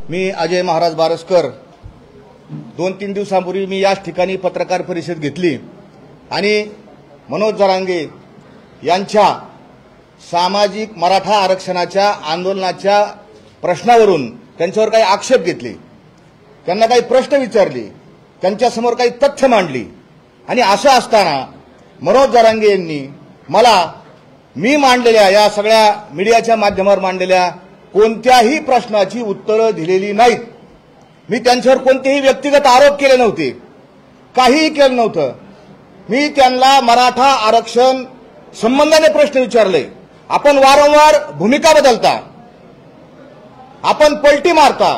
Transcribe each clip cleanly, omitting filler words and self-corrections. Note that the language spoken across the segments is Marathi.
मी अजय महाराज बारसकर 2-3 दिवसांपूर्वी मी याच ठिकाणी पत्रकार परिषद घेतली आणि मनोज जरांगे यांच्या सामाजिक मराठा आरक्षणाच्या आंदोलनाच्या प्रश्नावरून त्यांच्यावर काही आक्षेप घेतले, त्यांना काही प्रश्न विचारले, त्यांच्यासमोर काही तथ्य मांडली आणि असं असताना मनोज जरांगे यांनी मला मी मांडलेल्या या सगळ्या मीडियाच्या माध्यमावर मांडलेल्या कोणत्याही प्रश्नाची उत्तरं दिलेली नाहीत। मी त्यांच्यावर कोणतेही व्यक्तिगत आरोप केले नव्हते, काहीही केलं नव्हतं। मी त्यांना मराठा आरक्षण संबंधाने प्रश्न विचारले। आपण वारंवार भूमिका बदलता, आपण पलटी मारता।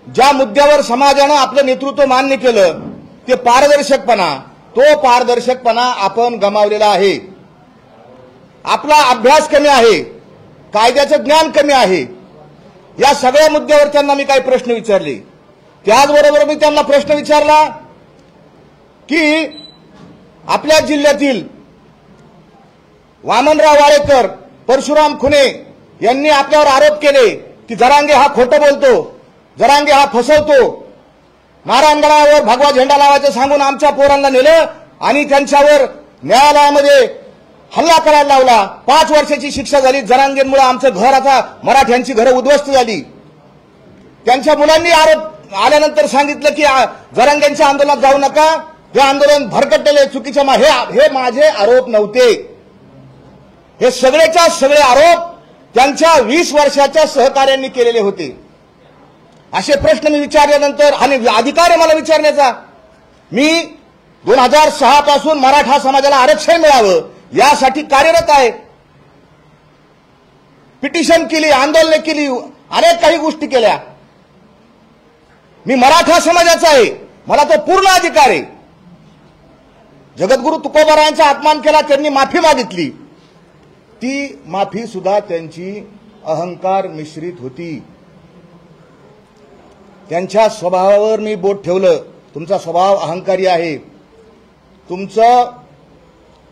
ज्या मुद्द्यावर समाजाने आपलं नेतृत्व मान्य केलं ते पारदर्शकपणा, तो पारदर्शकपणा आपण गमावलेला आहे। आपला अभ्यास कमी आहे, कायद्याचं ज्ञान कमी आहे। या सगळ्या मुद्द्यावर त्यांना मी काही प्रश्न विचारले। त्याचबरोबर मी त्यांना प्रश्न विचारला की आपल्या जिल्ह्यातील वामनराव वाळेकर, परशुराम खुने यांनी आपल्यावर आरोप केले की जरांगे हा खोटं बोलतो, जरांगे हा फसवतो। नारायणगडावर भगवा झेंडा लावायचं सांगून आमच्या पोरांना नेलं आणि त्यांच्यावर न्यायालयामध्ये हल्ला करायला लावला। 5 वर्षाची शिक्षा झाली। जरांगेंमुळे आमचं घर, आता मराठ्यांची घरं उद्ध्वस्त झाली। त्यांच्या मुलांनी आरोप आल्यानंतर सांगितलं की जरांगेंच्या आंदोलनात जाऊ नका, हे आंदोलन भरकटलेले, चुकीचे। हे माझे आरोप नव्हते, हे सगळेच्या सगळे आरोप त्यांच्या 20 वर्षाच्या सहकार्यांनी केलेले होते। असे प्रश्न मी विचारल्यानंतर आणि अधिकार आहे मला विचारण्याचा। मी 2006 पासून मराठा समाजाला आरक्षण मिळावं यासाठी कार्यरत आहे। पिटिशन केली, आंदोलने केली, अनेक काही गोष्टी केल्या। मी मराठा समाजाचा आहे, मला तो पूर्ण अधिकार आहे। जगद्गुरु तुकोबारायांचा अपमान केला, त्यांनी माफी मागितली। ती माफी सुद्धा त्यांची अहंकार मिश्रित होती। त्यांच्या स्वभावावर मी बोट ठेवलं। तुमचा स्वभाव अहंकारी आहे, तुमचं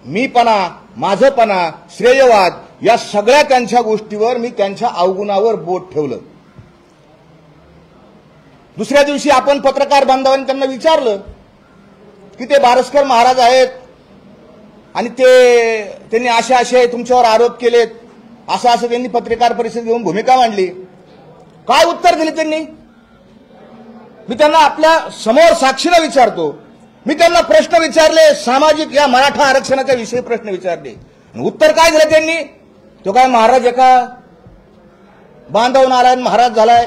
मीपणा, माझपणा, श्रेयवाद या सगळ्या त्यांच्या गोष्टीवर मी त्यांच्या अवगुणावर बोट ठेवलं। दुसऱ्या दिवशी आपण पत्रकार बांधवांनी त्यांना विचारलं की ते बारसकर महाराज आहेत आणि त्यांनी असे तुमच्यावर आरोप केलेत, असं त्यांनी पत्रकार परिषद घेऊन भूमिका मांडली। काय उत्तर दिले त्यांनी? मी त्यांना आपल्या समोर साक्षीला विचारतो। मी त्यांना प्रश्न विचारले, सामाजिक या मराठा आरक्षणाच्या विषयी प्रश्न विचारले, उत्तर काय दिलं त्यांनी? तो काय महाराज एका बांधव नारायण महाराज झालाय,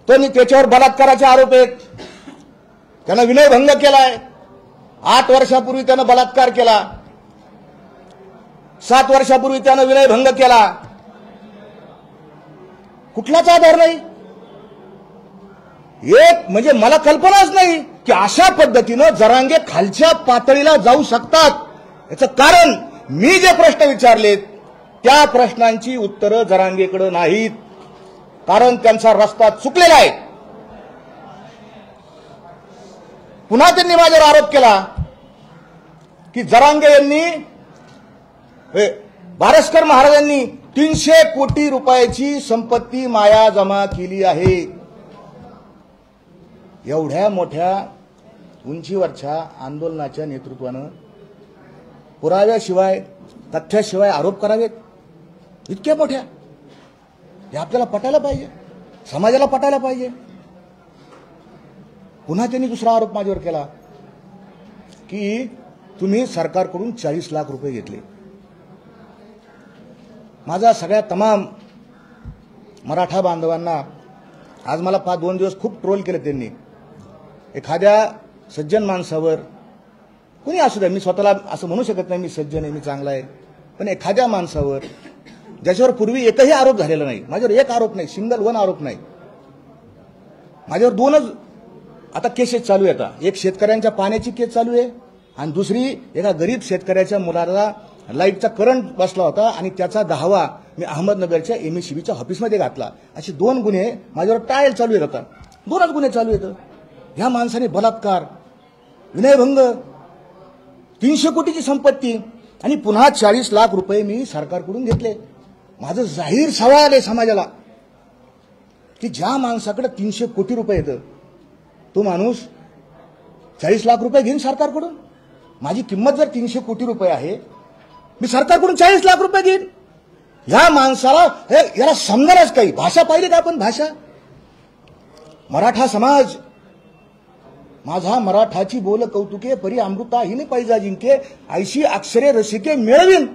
तो त्याच्यावर बलात्काराचे आरोप आहेत, त्यानं विनयभंग केलाय। 8 वर्षापूर्वी त्यानं बलात्कार केला, 7 वर्षापूर्वी त्यानं विनयभंग केला। कुठलाच आधार नाही। एक म्हणजे मला कल्पनाच नाही की अशा पद्धतीनं जरांगे खालच्या पातळीला जाऊ शकतात। याचं कारण मी जे प्रश्न विचारलेत त्या प्रश्नांची उत्तरं जरांगेकडे नाहीत, कारण त्यांचा रस्ता चुकलेला आहे। पुन्हा त्यांनी माझ्यावर आरोप केला की जरांगे यांनी, बारसकर महाराजांनी 300 कोटी रुपयाची संपत्ती माया जमा केली आहे। एवढ्या मोठ्या उंचीवरच्या आंदोलनाच्या नेतृत्वानं पुराव्याशिवाय, तथ्याशिवाय आरोप करावेत? इतक्या मोठ्या, हे आपल्याला पटायला पाहिजे, समाजाला पटायला पाहिजे। पुन्हा त्यांनी दुसरा आरोप माझ्यावर केला की तुम्ही सरकारकडून 40 लाख रुपये घेतले। माझा सगळ्या तमाम मराठा बांधवांना आज मला 2 दिवस खूप ट्रोल केले त्यांनी। एखाद्या सज्जन माणसावर, कोणी असू द्या, मी स्वतःला असं म्हणू शकत नाही मी सज्जन आहे, मी चांगला आहे, पण एखाद्या माणसावर ज्याच्यावर पूर्वी एकही आरोप झालेला नाही, माझ्यावर एक आरोप नाही, सिंगल वन आरोप नाही, माझ्यावर 2च आता केसेस चालू आहेत। एक शेतकऱ्यांच्या पाण्याची केस चालू आहे आणि दुसरी एका गरीब शेतकऱ्याच्या मुलाला लाईटचा करंट बसला होता आणि त्याचा दावा मी अहमदनगरच्या एमएससीबीच्या ऑफिसमध्ये घातला। असे 2 गुन्हे माझ्यावर ट्रायल चालू आहेत। आता 2च गुन्हे चालू आहेत। ह्या माणसाने बलात्कार, विनयभंग, 300 कोटीची संपत्ती आणि पुन्हा 40 लाख रुपये मी सरकारकडून घेतले। माझं जाहीर सवाल आहे समाजाला की ज्या माणसाकडे 300 कोटी रुपये येतं तो माणूस 40 लाख रुपये घेईन सरकारकडून. माझी किंमत जर 300 कोटी रुपये आहे, मी सरकारकडून 40 लाख रुपये घेईन. ह्या माणसाला याला समजणारच काही. भाषा पाहिली का आपण? भाषा. मराठा समाज माझा मराठाची बोल कौतुके परी अमृता हिने पैजा जिंके 80 अक्षरे रसिके मिळवीन.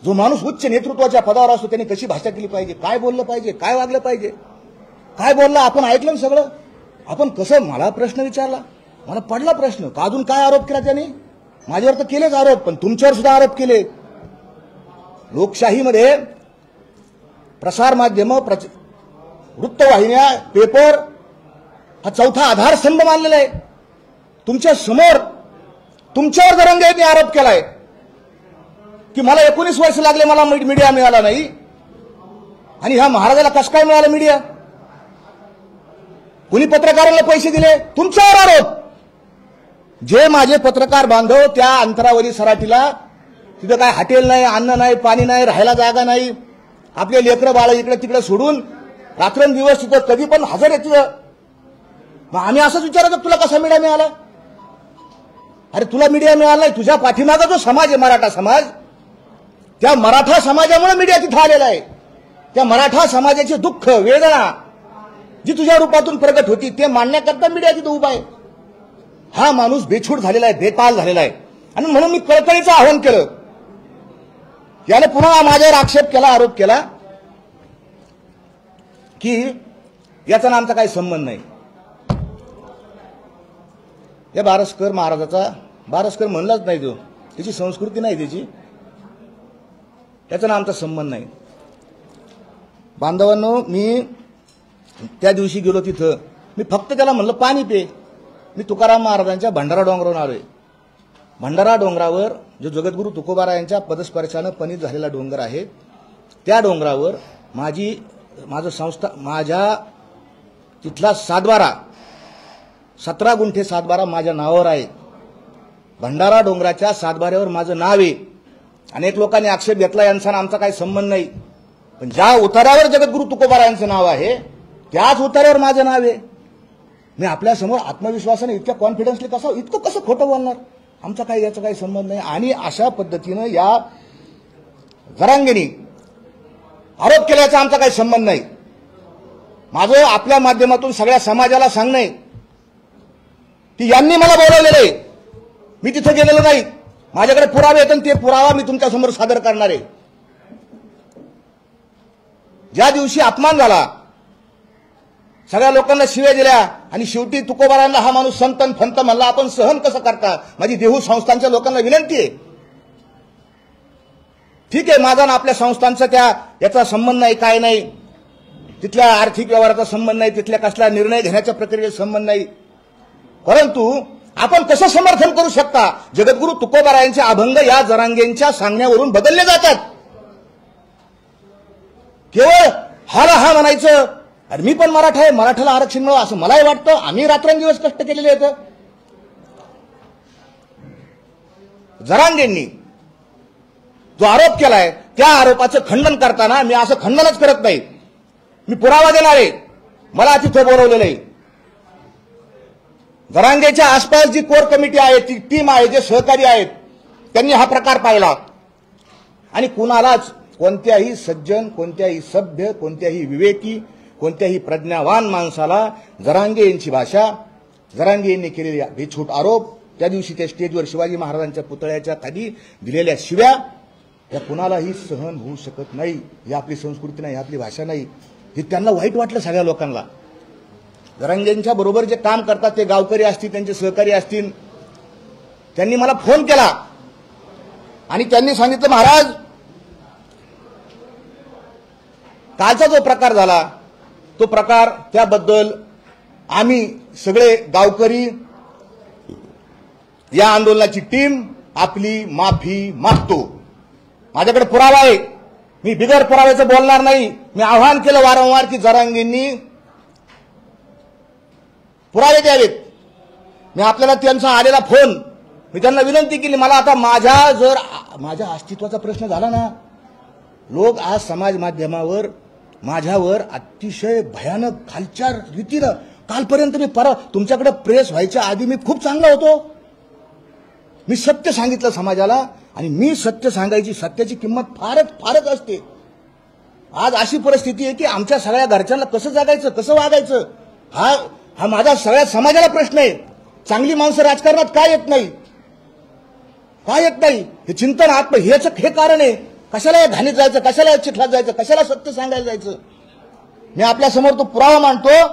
जो माणूस उच्च नेतृत्वाच्या पदावर असतो त्याने कशी भाषा केली पाहिजे, काय बोललं पाहिजे, काय वागलं पाहिजे, काय बोललं आपण ऐकलं सगळं. आपण कसं, मला प्रश्न विचारला, मला पडला प्रश्न का अजून काय आरोप केला त्याने. माझ्यावर तर केलेच आरोप, पण तुमच्यावर सुद्धा आरोप केले. लोकशाहीमध्ये प्रसार माध्यम, वृत्तवाहिन्या, पेपर हा चौथा आधारस्तंभ मानलेला आहे. तुमच्या समोर तुमच्यावर जरांगेंनी आरोप केलाय की मला 19 वर्ष लागले, मला मीडिया मिळाला नाही. आणि ह्या महाराजाला कसं काय मिळालं मीडिया? कुणी पत्रकारांना पैसे दिले? तुमच्यावर आरोप. जे माझे पत्रकार बांधव त्या अंतरावरी सराटीला, तिथं काय हॉटेल नाही, अन्न नाही, पाणी नाही, राहायला जागा नाही, आपले लेकरं बाळ इकडे तिकडे सोडून रात्रंदिवस तिथं कधी पण हजर आहे तिथं. मग आम्ही असंच विचारायचं तुला कसा मीडिया मिळाला? अरे तुला मीडिया मिळाला नाही, तुझ्या पाठीमागा जो समाज आहे मराठा समाज, त्या मराठा समाजामुळे मीडिया तिथं आलेला आहे. त्या मराठा समाजाचे दुःख, वेदना जी तुझ्या रूपातून प्रगट होती ते मांडण्याकरता मीडिया तिथं उभा आहे. हा माणूस बेछूट झालेला आहे, बेताल झालेला आहे. आणि म्हणून मी कळकळीचं आवाहन केलं. याने पुन्हा माझ्यावर आक्षेप केला, आरोप केला की याचा ना आमचा काही संबंध नाही. या बारस्कर महाराजाचा, बारस्कर म्हणलाच नाही तो, त्याची संस्कृती नाही त्याची, त्याचा ना आमचा संबंध नाही. बांधवांनो, मी त्या दिवशी गेलो तिथं, मी फक्त त्याला म्हणलं पाणी पे. मी तुकाराम महाराजांच्या भंडारा डोंगरावरून आलोय. भंडारा डोंगरावर जो जगद्गुरू तुकोबारायांच्या पदस्पर्शानं पणित झालेला डोंगर आहे, त्या डोंगरावर माझं संस्था, माझ्या तिथला सातबारा, 17 गुंठे सातबारा माझ्या नावावर आहे. भंडारा डोंगराच्या सातबाऱ्यावर माझं नाव आहे. अनेक लोकांनी आक्षेप घेतला यांचा आमचा काही संबंध नाही, पण ज्या उतार्यावर जगद्गुरू तुकोबारायांचं नाव आहे त्याच उतार्यावर माझं नाव आहे. मी आपल्या समोर आत्मविश्वासाने इतक्या कॉन्फिडन्सली इतकं कसं खोटं बोलणार? आमचा काही याचा काही संबंध नाही. आणि अशा पद्धतीनं या जरांगेंनी आरोप केल्याचा आमचा काही संबंध नाही. माझं आपल्या माध्यमातून सगळ्या समाजाला सांगणं आहे की यांनी मला बोलवलेलं आहे, मी तिथे गेलेलो नाही. माझ्याकडे पुरावे आहेत आणि ते पुरावा मी तुमच्यासमोर सादर करणार आहे. ज्या दिवशी अपमान झाला, सगळ्या लोकांना शिव्या दिल्या आणि शेवटी तुकोबारांना हा माणूस संतन फंत म्हणला, आपण सहन कसं करता? माझी देहू संस्थांच्या लोकांना विनंती आहे, ठीक आहे माझा ना आपल्या संस्थांचा याचा संबंध नाही, काय नाही, तिथल्या आर्थिक व्यवहाराचा संबंध नाही, तिथल्या कसला निर्णय घेण्याच्या प्रक्रियेचा संबंध नाही, परंतु आपण कसं समर्थन करू शकता? जगद्गुरू तुकोबारायांचे अभंग या जरांगेंच्या सांगण्यावरून बदलले जातात. केवळ हाला हा म्हणायचं, अरे मी पण मराठा आहे, मराठाला आरक्षण मिळावं असं मलाही वाटतं, आम्ही रात्रंदिवस कष्ट केलेले आहेत. जरांगेंनी जो आरोप केलाय त्या आरोपाचं खंडन करताना मी असं खंडनच करत नाही, मी पुरावा देणार आहे. मला तिथे बोलवलेलं आहे. जरांगेच्या आसपास जी कोर कमिटी आहे, ती टीम आहे, जे सहकारी आहेत, त्यांनी हा प्रकार पाहिला. आणि कुणालाच, कोणत्याही सज्जन, कोणत्याही सभ्य, कोणत्याही विवेकी, कोणत्याही प्रज्ञावान माणसाला जरांगे यांची भाषा, जरांगे यांनी केलेले बेछूट आरोप, त्या दिवशी त्या स्टेजवर शिवाजी महाराजांच्या पुतळ्याच्या खाली दिलेल्या शिव्या, या कुणालाही सहन होऊ शकत नाही. ही आपली संस्कृती नाही, आपली भाषा नाही. हे त्यांना वाईट वाटलं सगळ्या लोकांना. जरांगेंच्या बरोबर जे काम करतात ते गावकरी असतील, त्यांचे सहकारी असतील, त्यांनी मला फोन केला आणि त्यांनी सांगितलं, महाराज कालचा जो प्रकार झाला तो प्रकार, त्याबद्दल आम्ही सगळे गावकरी, या आंदोलनाची टीम आपली माफी मागतो. माझ्याकडे पुरावा आहे, मी बिगर पुराव्याचं बोलणार नाही. मी आवाहन केलं वारंवार की जरांगेंनी पुरावे द्यावेत. मी आपल्याला त्यांचा आलेला फोन, मी त्यांना विनंती केली, मला आता माझ्या अस्तित्वाचा प्रश्न झाला ना, लोक आज समाज माध्यमावर माझ्यावर अतिशय भयानक खालच्या रीतीनं, कालपर्यंत मी तुमच्याकडे प्रेस व्हायच्या आधी मी खूप चांगला होतो, मी सत्य सांगितलं समाजाला, आणि मी सत्य सांगायची, सत्याची किंमत फारच असते. आज अशी परिस्थिती आहे की आमच्या सगळ्या घरच्यांना कसं जगायचं, कसं वागायचं, हा माझा सगळ्या समाजाला प्रश्न आहे. चांगली माणसं राजकारणात काय येत नाही, हे चिंतन हे कारण आहे. कशाला या घाणीत जायचं, कशाला या चिखलात जायचं, कशाला सत्य सांगायला जायचं. मी आपल्या समोर तो पुरावा मांडतो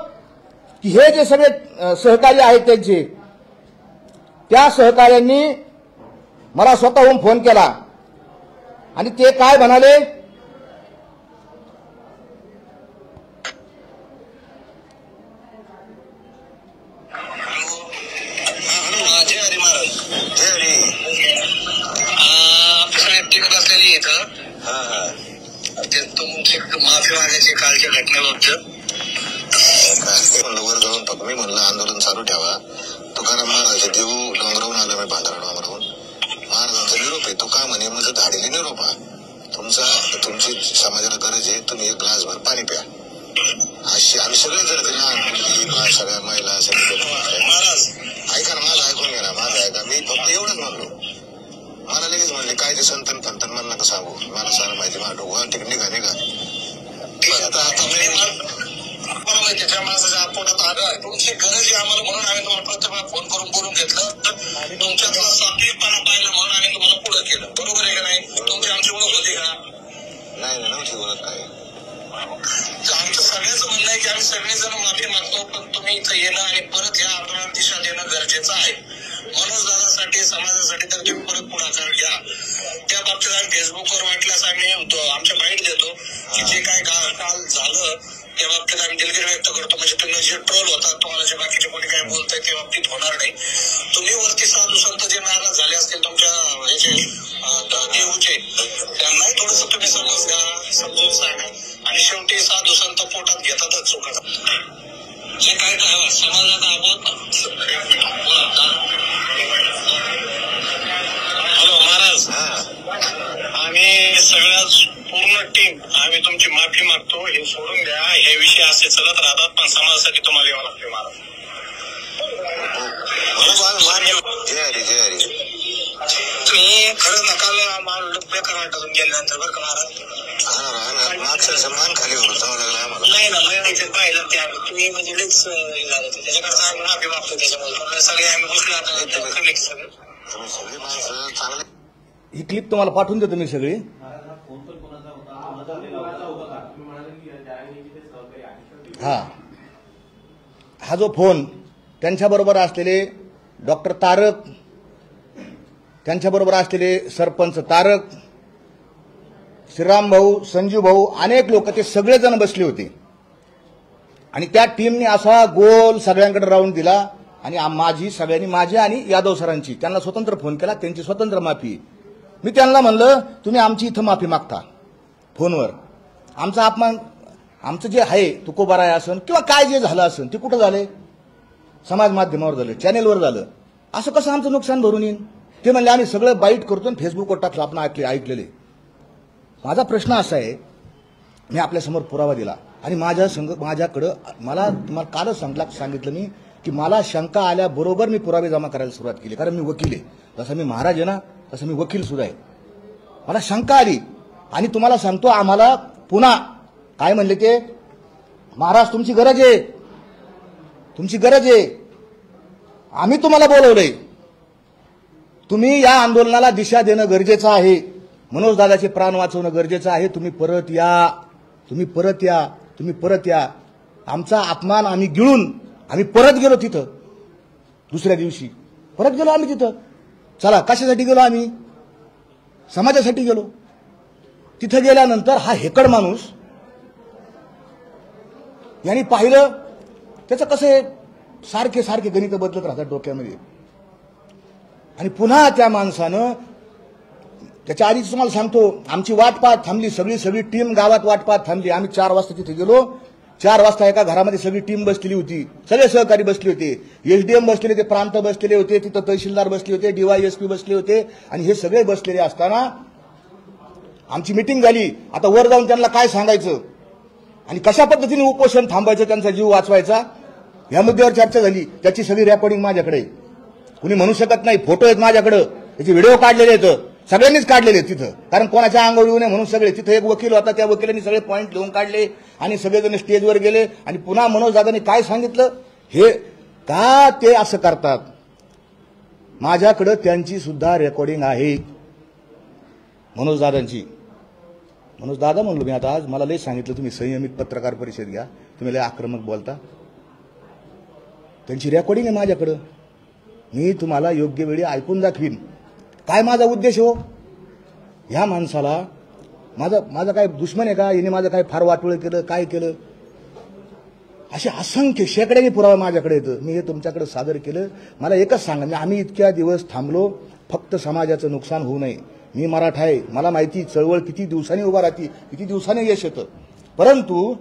की हे जे सगळे सहकारी आहेत त्यांचे, त्या सहकार्यांनी मला स्वतःहून फोन केला आणि ते काय म्हणाले, माफी मागायची कालच्या घटनेबाबत वर जाऊन फक्त मी म्हणलं आंदोलन चालू ठेवा. तुकाराम महाराज देऊ डोंगरावून आलो, मी भांडारा डोंगरावून. महाराजांचा निरोप आहे, तो का म्हणे म्हणजे धाडीने निरोप हा तुमची समाजाला गरज आहे, तुम्ही एक ग्लासभर पाणी प्या. अशी आम्ही सगळे जर सगळ्या महिला सगळे महाराज ऐका ना, माझं ऐकून घ्या ना, माझं ऐका. मी फक्त एवढंच म्हणलो, मला लगेच म्हणले काय ते संतन फंतन मला नका सांगू, मला सांग माहिती माझं डोकं तिकडे निघा. त्याच्या माणसाच्या पोटात आलं, तुमची गरज आहे आम्हाला म्हणून आम्ही तुम्हाला प्रत्येक फोन करून बोलून घेतलं, तुमच्यातला सात्विकपणा पाहिलं म्हणून आम्ही तुम्हाला पुढे केलं. बरोबर आहे का नाही? तुमची आमची ओळख होती का? नाही नव्हती ओळख. काय आमचं सगळ्याच म्हणणं आहे की आम्ही सगळेजण माफी मागतो, पण तुम्ही इथं येणं आणि परत या आंदोलनात दिशा देणं गरजेचं आहे. मनोज दादासाठी, समाजासाठी तर तुम्ही परत पुढाकार घ्या. त्या बाबतीत आम्ही फेसबुकवर वाटल्यास आम्ही आमच्या माहिती देतो की जे काय काल झालं त्या बाबतीत आम्ही दिलगिरी व्यक्त करतो. म्हणजे तुम्ही जे ट्रोल होतात, तुम्हाला जे बाकीचे कोणी काय बोलताय त्या बाबतीत होणार नाही. तुम्ही वरती साधू संत जे नाराज झाले असतील तुमच्या ह्याचे देऊचे, त्यांनाही थोडस तुम्ही समजून सांगा. आणि शेवटी साधू संत पोटात घेतातच चुकत. जे काय समाजात हॅलो महाराज, आम्ही सगळ्या पूर्ण टीम आम्ही तुमची माफी मागतो. हे सोडून द्या, हे विषय असे चालत राहतात, पण समाजासाठी तुम्हाला यावं लागते महाराज. जय हरी जय हरी. तुम्ही खरंच नकाल बेकार वाटून गेल्यानंतर बरं का महाराज, मागचा मान खाली होतो जावं लागलं आम्हाला. नाही ना, मी पाहिलं त्या तुम्ही म्हणजे लईच झालं त्याच्याकडे आम्ही माफी मागतो. त्याच्यामुळे सगळे आम्ही गोष्टी तुम्ही सगळी माणसं चांगली. ही क्लिप तुम्हाला पाठवून देतो मी सगळी. हा जो फोन त्यांच्याबरोबर असलेले डॉक्टर तारक, त्यांच्याबरोबर असलेले सरपंच तारक, श्रीराम भाऊ, संजू भाऊ, अनेक लोक, ते सगळेजण बसले होते. आणि त्या टीमने असा गोल सगळ्यांकडे राऊंड दिला आणि माझी आणि यादव सरांची त्यांना स्वतंत्र फोन केला, त्यांची स्वतंत्र माफी. मी त्यांना म्हणलं तुम्ही आमची इथं माफी मागता फोनवर, आमचा अपमान, आमचं जे आहे तुकोबाराय असन किंवा काय जे झालं असन ते कुठं झालंय, समाज माध्यमावर झालं, चॅनेलवर झालं, असं कसं आमचं नुकसान भरून येईल. ते म्हणले आम्ही सगळं बाईट करतो आणि फेसबुकवर टाकलं, आपण ऐकलेले. माझा प्रश्न असा आहे, मी आपल्यासमोर पुरावा दिला आणि माझ्याकडं मला तुम्हाला कालच सांगितलं मी की मला शंका आल्याबरोबर मी पुरावे जमा करायला सुरुवात केली, कारण मी वकील आहे. जसं मी महाराज आहे ना, तसं मी वकील सुद्धा आहे. मला शंका आली आणि तुम्हाला सांगतो, आम्हाला पुन्हा काय म्हणले ते, महाराज तुमची गरज आहे, तुमची गरज आहे, आम्ही तुम्हाला बोलवलंय, तुम्ही या आंदोलनाला दिशा देणं गरजेचं आहे, मनोज दादाचे प्राण वाचवणं गरजेचं आहे, तुम्ही परत या, तुम्ही परत या, तुम्ही परत या. आमचा अपमान आम्ही गिळून आम्ही परत गेलो तिथं. दुसऱ्या दिवशी परत गेलो आम्ही तिथं. चला, कशासाठी गेलो आम्ही, समाजासाठी गेलो. तिथं गेल्यानंतर हा हेकड माणूस यांनी पाहिलं, त्याचं कसं आहे, सारखे सारखे गणित बदलत राहतात डोक्यामध्ये. आणि पुन्हा त्या माणसानं, त्याच्या आधीच तुम्हाला सांगतो, आमची वाट पाहत थांबली, सगळी टीम गावात वाट पाहत थांबली. आम्ही 4 वाजता तिथे गेलो. 4 वाजता एका घरामध्ये सगळी टीम बसलेली होती, सगळे सहकारी बसले होते, एसडीएम बसलेले होते, प्रांत बसलेले होते, तिथं तहसीलदार बसले होते, DYSP बसले होते. आणि हे सगळे बसलेले असताना आमची मिटिंग झाली, आता वर जाऊन त्यांना काय सांगायचं आणि कशा पद्धतीने उपोषण थांबायचं, त्यांचा जीव वाचवायचा, या मुद्द्यावर चर्चा झाली. त्याची सगळी रेकॉर्डिंग माझ्याकडे, कुणी म्हणू शकत नाही. फोटो आहेत माझ्याकडे, त्याचे व्हिडिओ काढलेले आहेत, सगळ्यांनीच काढलेले आहेत तिथं, कारण कोणाच्या अंगावर येऊ नये म्हणून सगळे. तिथं एक वकील होता, त्या वकिलांनी सगळे पॉईंट लिहून काढले आणि सगळेजण स्टेजवर गेले आणि पुन्हा मनोज दादांनी काय सांगितलं, हे का ते असं करतात. माझ्याकडे त्यांची सुद्धा रेकॉर्डिंग आहे, मनोज दादांची. मनोज दादा म्हणलो मी आता आज, मला लय सांगितलं तुम्ही संयमित पत्रकार परिषद घ्या, तुम्ही लय आक्रमक बोलता. त्यांची रेकॉर्डिंग आहे माझ्याकडं, मी तुम्हाला योग्य वेळी ऐकून दाखवीन. काय माझा उद्देश हो, ह्या माणसाला माझा काय दुश्मन आहे का, याने माझं काय फार वाटोळं केलं, काय केलं, असे असंख्य शेकड्याने पुरावा माझ्याकडे येतं. मी हे तुमच्याकडे सादर केलं. मला एकच सांगा, आम्ही इतक्या दिवस थांबलो फक्त समाजाचं नुकसान होऊ नये. मी मराठा आहे, मला माहिती चळवळ किती दिवसांनी उभा राहते, किती दिवसांनी यश येतं. परंतु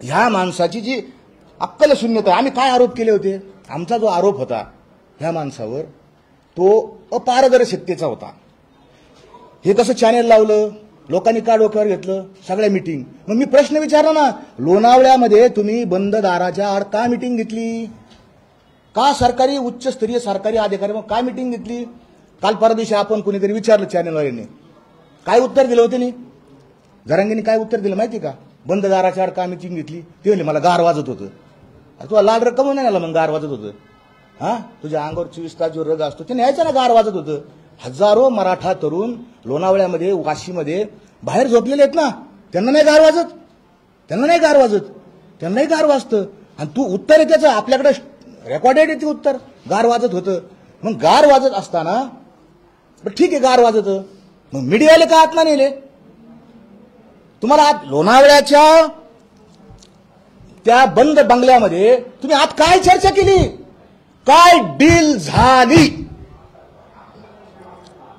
ह्या माणसाची जी अक्कल शून्यता, आम्ही काय आरोप केले होते, आमचा जो आरोप होता ह्या माणसावर तो अपारदर्शकतेचा होता. हे कसं चॅनेल लावलं, लोकांनी का डोक्यावर घेतलं, सगळ्या मिटिंग. मग मी प्रश्न विचारला ना, लोणावळ्यामध्ये तुम्ही बंद दाराच्या आड का मिटिंग घेतली, का सरकारी उच्चस्तरीय सरकारी अधिकारी मग काय मिटिंग घेतली. काल परदिवशी आपण कोणीतरी विचारलं चॅनेलवाल्यांनी, काय उत्तर दिलं होतं नाही, जरांगींनी काय उत्तर दिलं माहिती का, बंद दाराच्या आड का मिटिंग घेतली. ते म्हणले मला गार वाजत होतं. तुला लाल रग कमवून नाही आला मग गार वाजत होतं, हा तुझ्या अंगावर 24 तास जो रग असतो ते न्यायचा ना, गार वाजत होतं. हजारो मराठा तरुण लोणावळ्यामध्ये वाशीमध्ये बाहेर झोपलेले आहेत ना, त्यांना नाही गार वाजत, त्यांनाही गार वाजतं. आणि तू उत्तर आहे त्याचं, आपल्याकडे रेकॉर्डेड आहे ते उत्तर, गार वाजत होतं. मग गार वाजत असताना ठीक आहे, गार वाजत, मग मीडियाले का आत नेले तुम्हाला. आत लोणावळ्याच्या त्या बंद बंगल्यामध्ये तुम्ही आत काय चर्चा केली, काय डील झाली,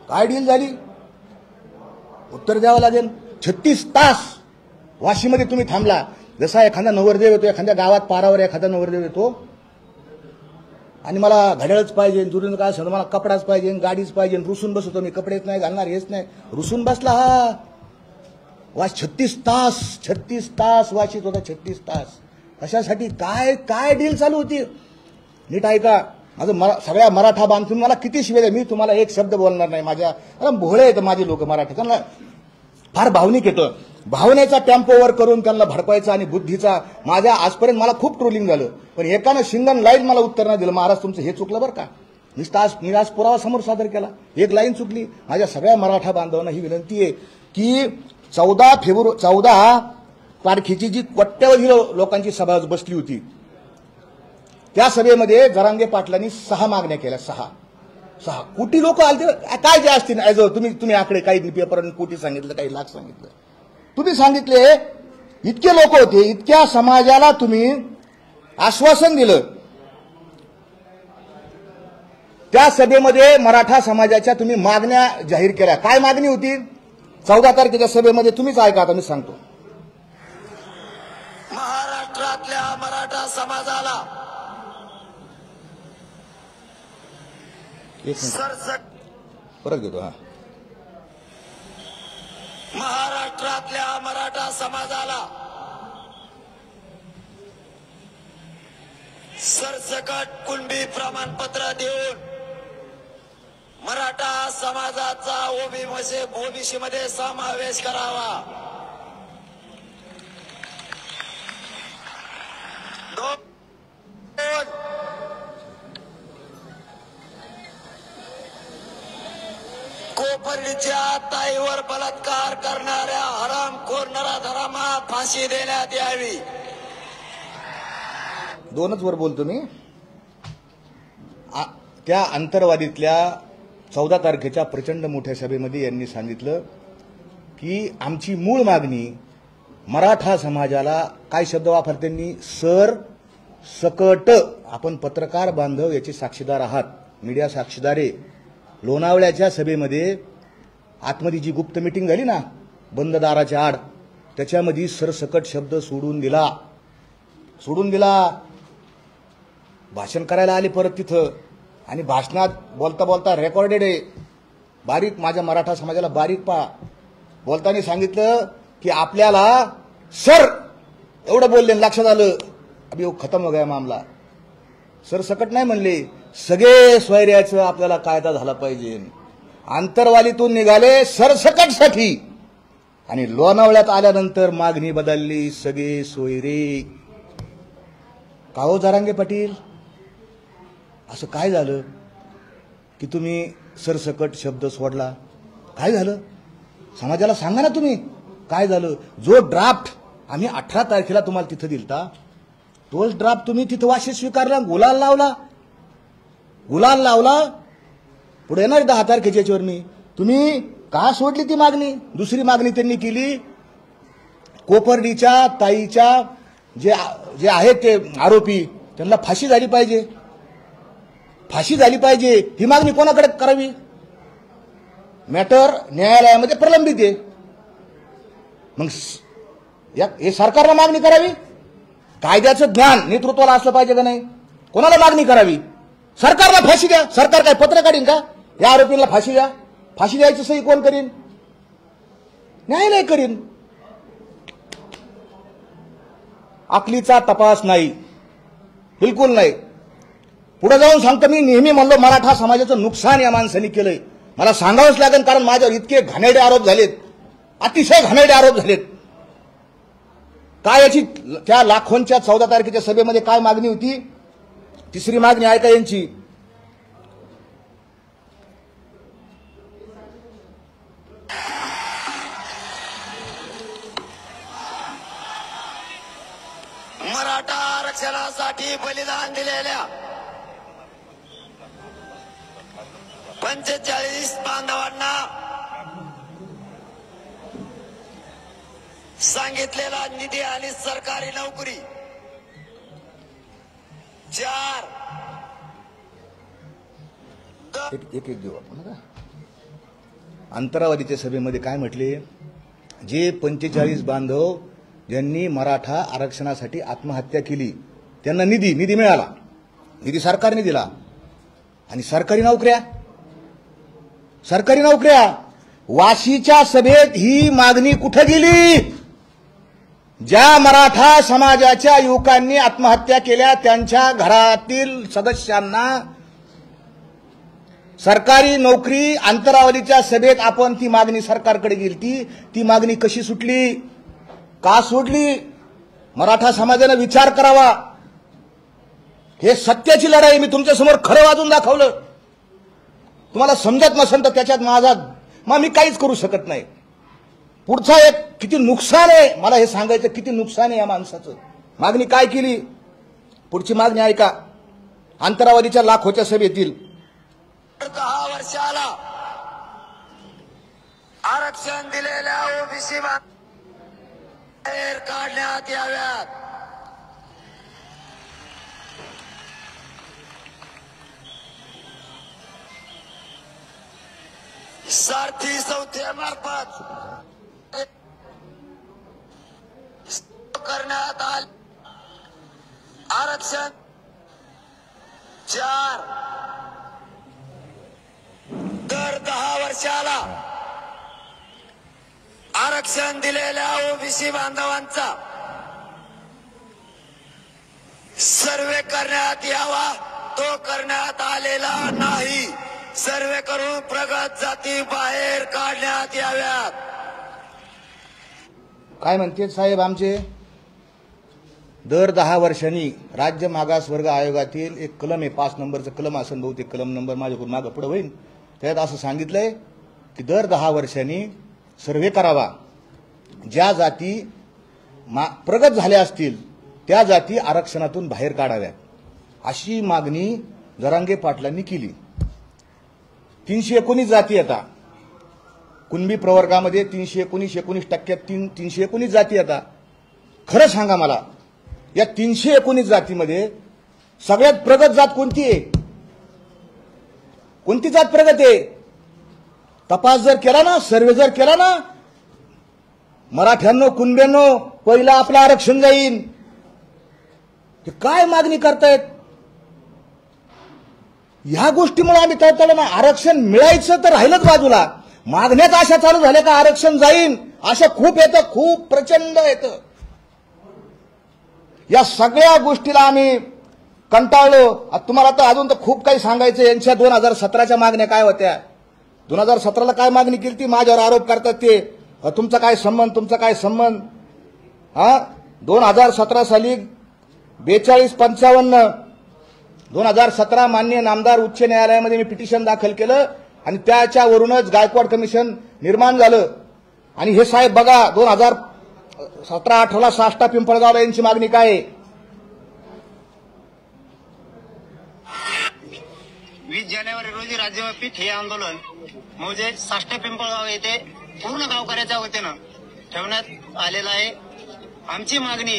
काय डील झाली, उत्तर द्यावं लागेल. 36 तास वाशीमध्ये तुम्ही थांबला. जसा एखादा नवरदेव येतो, एखाद्या गावात पारावर एखादा नवरदेव येतो आणि मला घड्याळच पाहिजे, दुरून काय सांगतो मला कपडाच पाहिजे, गाडीच पाहिजे, रुसून बसतो मी, कपडेच नाही घालणार, हेच नाही, रुसून बसला हा. वाश 36 तास वाशीत होता, 36 तास. कशासाठी, काय काय डील चालू होती, नीट ऐका. माझं सगळ्या मराठा बांधून मला किती शिवे, मी तुम्हाला एक शब्द बोलणार नाही. माझ्या भोळे येतं माझे लोक मराठा, त्यांना फार भावनिक येतं. भावनेचा टेम्पोवर करून त्यांना भडकवायचा आणि बुद्धीचा. माझ्या आजपर्यंत मला खूप ट्रोलिंग झालं, पण एकानं शिंगण लाईन मला उत्तर नाही दिलं, महाराज तुमचं हे चुकलं बरं का. मी आज पुरावा समोर सादर केला, एक लाईन चुकली. माझ्या सगळ्या मराठा बांधवांना ही विनंती आहे की 14 तारखेची जी कोट्यवधी लोकांची सभा बसली होती, त्या सभेमध्ये जरांगे पाटलांनी 6 मागण्या केल्या. 6 कोटी लोक आले. काय जे असतील तुम्ही आकडे काही पेपर कोटी सांगितलं, काही लाख सांगितलं, तुम्ही सांगितले इतके लोक होते, इतक्या समाजाला तुम्ही आश्वासन दिलं. त्या सभेमध्ये मराठा समाजाच्या तुम्ही मागण्या जाहीर केल्या. काय मागणी होती 14 तारखेच्या सभेमध्ये, तुम्हीच ऐका, आता मी सांगतो. महाराष्ट्रातल्या मराठा समाजाला परत घेतो. हा, महाराष्ट्रातल्या मराठा समाजाला सरसकट कुणबी प्रमाणपत्र देऊन मराठा समाजाचा ओबीसी मध्ये समावेश करावा. 2 कोपरलीच्या ताईवर बलात्कार करणाऱ्या हरामखोर नराधमांना फाशी देण्यात यावी. 2च वर बोलतो मी. त्या अंतरवादीतल्या 14 तारखेच्या प्रचंड मोठ्या सभेमध्ये यांनी सांगितलं की आमची मूळ मागणी मराठा समाजाला, काय शब्द वापरते त्यांनी, सर सकट. आपण पत्रकार बांधव याचे साक्षीदार आहात, मीडिया साक्षीदार आहे. लोणावळ्याच्या सभेमध्ये आतमध्ये जी गुप्त मिटिंग झाली ना बंद दाराच्या आड, त्याच्यामध्ये सरसकट शब्द सोडून दिला. भाषण करायला आले परत तिथं, आणि भाषणात बोलता बोलता रेकॉर्डेड आहे, बारीक, माझ्या मराठा समाजाला बारीक पहा, बोलताना सांगितलं की आपल्याला सर एवढं बोलले, लक्षात आलं अभी वो खत्म हो गया मामला. सरसकट नाही म्हणले, सगळे सोयऱ्याचं आपल्याला कायदा झाला पाहिजे. आंतरवालीतून निघाले सरसकटसाठी आणि लोणावळ्यात आल्यानंतर मागणी बदलली, सगळे सोयरे. का हो जरांगे पाटील, असं काय झालं की तुम्ही सरसकट शब्द सोडला? काय झालं समाजाला सांगा ना तुम्ही, काय झालं? जो ड्राफ्ट आम्ही 18 तारखेला तुम्हाला तिथं दिलता, तोच ड्राफ्ट तुम्ही तिथं वाशी स्वीकारला, गुलाल लावला. पुढे येणार 10 तारखेच्या याच्यावर मी, तुम्ही का सोडली ती मागणी? दुसरी मागणी त्यांनी केली, कोपर्डीच्या ताईच्या जे आहेत ते आरोपी, त्यांना फाशी झाली पाहिजे. ही मागणी कोणाकडे करावी? मॅटर न्यायालयामध्ये प्रलंबित आहे. मग हे सरकारला मागणी करावी. कायद्याचं ज्ञान नेतृत्वाला असलं पाहिजे का नाही? कोणाला मागणी करावी? सरकारला फाशी द्या. सरकार काय पत्र काढीन का? या आरोपीला फाशी द्या. फाशी द्यायची सही कोण करीन? न्यायालय करीन. अकलीचा तपास नाही, बिलकुल नाही. पुढे जाऊन सांगतो, मी नेहमी म्हणलो मराठा समाजाचं नुकसान या माणसांनी केलंय. मला सांगावंच लागेल, कारण माझ्यावर इतके घाणेरडे आरोप झालेत, अतिशय घाणेरडे आरोप झालेत. काय याची त्या लाखोंच्या 14 तारखेच्या सभेमध्ये काय मागणी होती? तिसरी मागणी ऐका यांची. मराठा आरक्षणासाठी बलिदान दिलेल्या 45 बांधवांना सांगितलेला निधी आणि सरकारी नोकरी 4 एक देऊ आपण का? अंतरावधीच्या सभेमध्ये काय म्हटले? जे 45 बांधव ज्यांनी मराठा आरक्षणासाठी आत्महत्या केली त्यांना निधी मिळाला. निधी सरकारने दिला. आणि सरकारी नोकऱ्या वाशीच्या सभेत ही मागणी कुठे गेली? ज्या मराठा समाजाच्या युवकांनी आत्महत्या केल्या त्यांच्या घरातील सदस्यांना सरकारी नोकरी अंतरावधीच्या सभेत आपण ती मागणी सरकारकडे गेली. ती मागणी कशी सुटली? का सोडली? मराठा समाजाने विचार करावा. हे सत्याची लढाई. मी तुमच्या समोर खरं वाजून दाखवलं. तुम्हाला समजत नसेल तर त्याच्यात मग मी काहीच करू शकत नाही. पुढचा एक किती नुकसान आहे मला हे सांगायचं, किती नुकसान आहे या माणसाचं. मागणी काय केली? पुढची मागणी ऐका. अंतरावधीच्या लाखोच्या सभेतील 10 वर्षाला आरक्षण दिलेल्या ओबीसी बाहेर काढण्यात याव्यात. सारथी संस्थेमार्फत करण्यात आले आरक्षण 4 दर 10 वर्षाला आरक्षण दिलेल्या ओबीसी बांधवांचा सर्वे करण्यात यावा. तो करण्यात आलेला नाही. सर्वे करून प्रगत जाती बाहेर काढण्यात याव्यात. काय म्हणते साहेब आमचे? दर 10 वर्षांनी राज्य मागासवर्ग आयोगातील एक कलम आहे, 5 नंबरचं कलम असेल बहुतेक, कलम नंबर माझ्याकडून मागं पुढे होईल. त्यात असं सांगितलंय की दर 10 वर्षांनी सर्वे करावा. ज्या जाती प्रगत झाल्या असतील त्या जाती आरक्षणातून बाहेर काढाव्यात, अशी मागणी जरांगे पाटलांनी केली. 319 जाती आता कुणबी प्रवर्गामध्ये 319% 319 जाती आता. खरं सांगा मला, या 319 जातीमध्ये सगळ्यात प्रगत जात कोणती आहे? कोणती जात प्रगत आहे? तपास जर केला ना, सर्वे जर केला ना, मराठ्यांनो कुणब्यांनो पहिला आपलं आरक्षण जाईल. ते काय मागणी करतायत? ह्या गोष्टीमुळे आम्ही तळतळलो ना. आरक्षण मिळायचं तर राहिलंच बाजूला, मागण्याच अशा चालू झाल्या का आरक्षण जाईन, अशा खूप येतं, खूप प्रचंड येतं. या सगळ्या गोष्टीला आम्ही कंटाळलो. तुम्हाला तर अजून तर खूप काही सांगायचं. यांच्या 2017च्या मागण्या काय होत्या, 2017ला काय मागणी केली ती माझ्यावर आरोप करतात ते. तुमचा काय संबंध, तुमचा काय संबंध. 2017 साली 4255 2017 माननीय नामदार उच्च न्यायालयामध्ये मी पिटिशन दाखल केलं आणि त्याच्यावरूनच गायकवाड कमिशन निर्माण झालं. आणि हे साहेब बघा 2017-18ला साष्टा पिंपळगावला यांची मागणी काय आहे. 20 जानेवारी रोजी राज्यव्यापी ठिय्या आंदोलन म्हणजे साष्टा पिंपळगाव येथे पूर्ण गावकऱ्याच्या वतीनं ठेवण्यात आलेलं आहे. आमची मागणी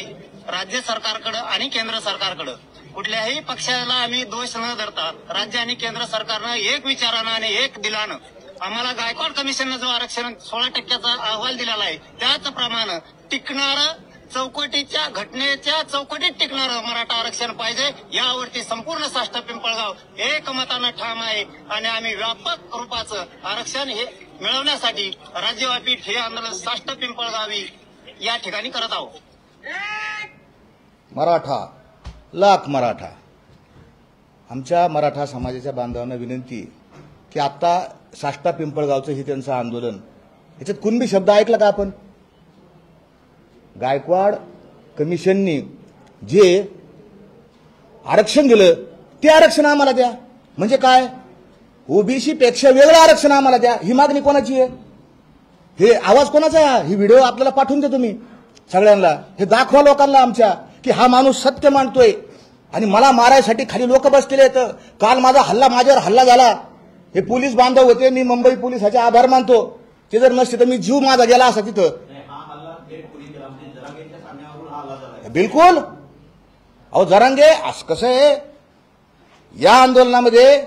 राज्य सरकारकडे आणि केंद्र सरकारकडे, कुठल्याही पक्षाला आम्ही दोष न धरता राज्य आणि केंद्र सरकारनं एक विचारानं आणि एक दिलानं आम्हाला गायकवाड कमिशननं जो आरक्षण 16% अहवाल दिलेला आहे त्याचप्रमाणे टिकणारं चौकटीच्या घटनेच्या चौकटीत टिकणारं मराठा आरक्षण पाहिजे. यावरती संपूर्ण साष्टा पिंपळगाव एकमतानं ठाम आहे आणि आम्ही व्यापक रूपाचं आरक्षण हे मिळवण्यासाठी राज्यव्यापी ठिय्या आंदोलन साष्टा पिंपळगावी या ठिकाणी करत आहोत. मराठा लाख मराठा, आमच्या मराठा समाजाच्या बांधवांना विनंती की आता साष्टा पिंपळगावचं हे त्यांचं आंदोलन, याच्यात कुणबी शब्द ऐकला का आपण. गायकवाड कमिशननी जे आरक्षण दिलं ते आरक्षण आम्हाला द्या. म्हणजे काय, ओबीसी पेक्षा वेगळं आरक्षण आम्हाला द्या. ही मागणी कोणाची आहे, हे आवाज कोणाचा आहे. ही व्हिडिओ आपल्याला पाठवून देतो मी सगळ्यांना. हे दाखवा लोकांना आमच्या की हा माणूस सत्य मानतोय आणि मला मारायसाठी खाली लोक बसलेले आहेत. काल माझ्यावर हल्ला झाला. हे पोलीस बांधव होते, मी मुंबई पोलिसाचे आभार मानतो. ते जर नसते तर मी जीव माझा गेला असा तिथं. बिलकुल. अहो जरांगे असं कसं आहे, या आंदोलनामध्ये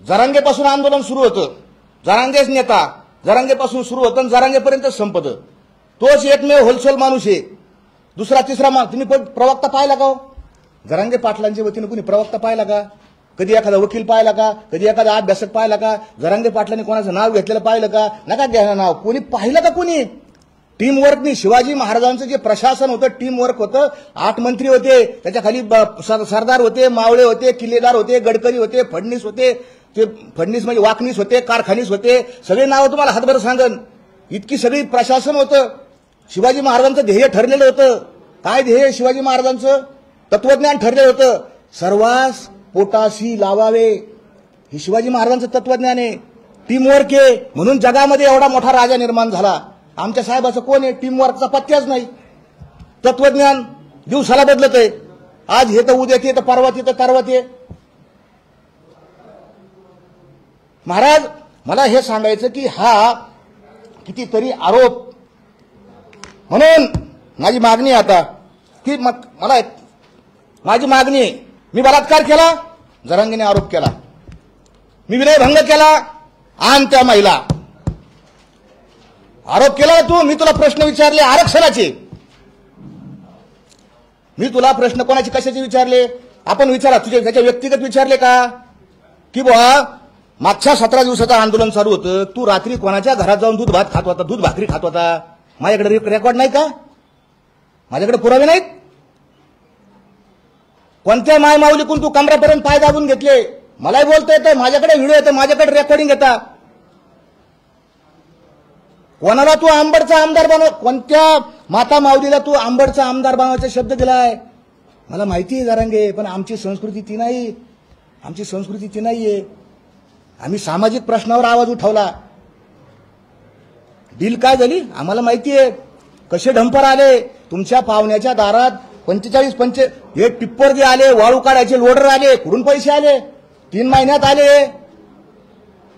जरांगेपासून आंदोलन सुरू होतं. जरांगेच नेता, जरांगेपासून सुरू होतं आणि जरांगेपर्यंत संपतं. तोच एकमेव होलसेल माणूस आहे. दुसरा तिसरा तुम्ही प्रवक्ता पाहिला का हो? जरांगे पाटलांच्या वतीनं कुणी प्रवक्ता पाहिला का? कधी एखादा वकील पाहिला का? कधी एखादा अभ्यासक पाहिला का? जरांगे पाटलांनी कोणाचं नाव घेतलेलं पाहिलं का? नका घ्या नाव. कोणी पाहिलं का? कोणी टीम वर्कनी. शिवाजी महाराजांचं जे प्रशासन होतं टीम वर्क होतं. 8 मंत्री होते, त्याच्या खाली सरदार होते, मावळे होते, किल्लेदार होते, गडकरी होते, फडणीस होते. ते फडणीस म्हणजे वाकणीस होते, कारखानीस होते. सगळे नावं तुम्हाला हातभर सांगन. इतकी सगळी प्रशासन होतं. शिवाजी महाराजांचं ध्येय ठरलेलं होतं. काय ध्येय शिवाजी महाराजांचं? तत्वज्ञान ठरलेलं होतं. सर्वांस पोटाशी लावावे, हे शिवाजी महाराजांचं तत्वज्ञान आहे. टीमवर्क आहे, म्हणून जगामध्ये एवढा मोठा राजा निर्माण झाला. आमच्या साहेबाचं कोण आहे? टीमवर्कचा पत्त्याच नाही. तत्वज्ञान दिवसाला बदलत आहे. आज हे तर उद्या ते तर परवा ते तर तरवा ते. महाराज मला हे सांगायचं की हा कितीतरी आरोप. म्हणून माझी मागणी आता की माझी मागणी, मी बलात्कार केला, जरांगेने आरोप केला. मी विनयभंग केला, आण त्या महिला. आरोप केला तू. मी तुला प्रश्न विचारले आरक्षणाचे. मी तुला प्रश्न कोणाचे कशाचे विचारले? आपण विचारा. तुझे त्याच्या व्यक्तिगत विचारले का? की बुवा मागच्या 17 दिवसाचं आंदोलन चालू होतं, तू रात्री कोणाच्या घरात जाऊन दूध भात खात होता, दूध भाकरी खात होता? माझ्याकडे रेकॉर्ड नाही का? माझ्याकडे पुरावे नाहीत? कोणत्या मायमाऊलीकून तू कमरापर्यंत पाय दाबून घेतले? मलाही बोलता येतं, माझ्याकडे व्हिडिओ येतं, माझ्याकडे रेकॉर्डिंग येतं. कोणाला तू आंबडचा आमदार बनव, कोणत्या माता माऊलीला तू आंबडचा आमदार बनवायचा शब्द दिलाय? मला माहिती आहे जरांगे, पण आमची संस्कृती ती नाही. आमची संस्कृती ती नाहीये. आम्ही सामाजिक प्रश्नावर आवाज उठवला. डील काय झाली आम्हाला माहिती आहे. कसे ढंपर आले तुमच्या पाहुण्याच्या दारात. 45 हे टिप्पर जे आले, वाळू काढायचे लोडर आले, कुठून पैसे आले? 3 महिन्यात आले.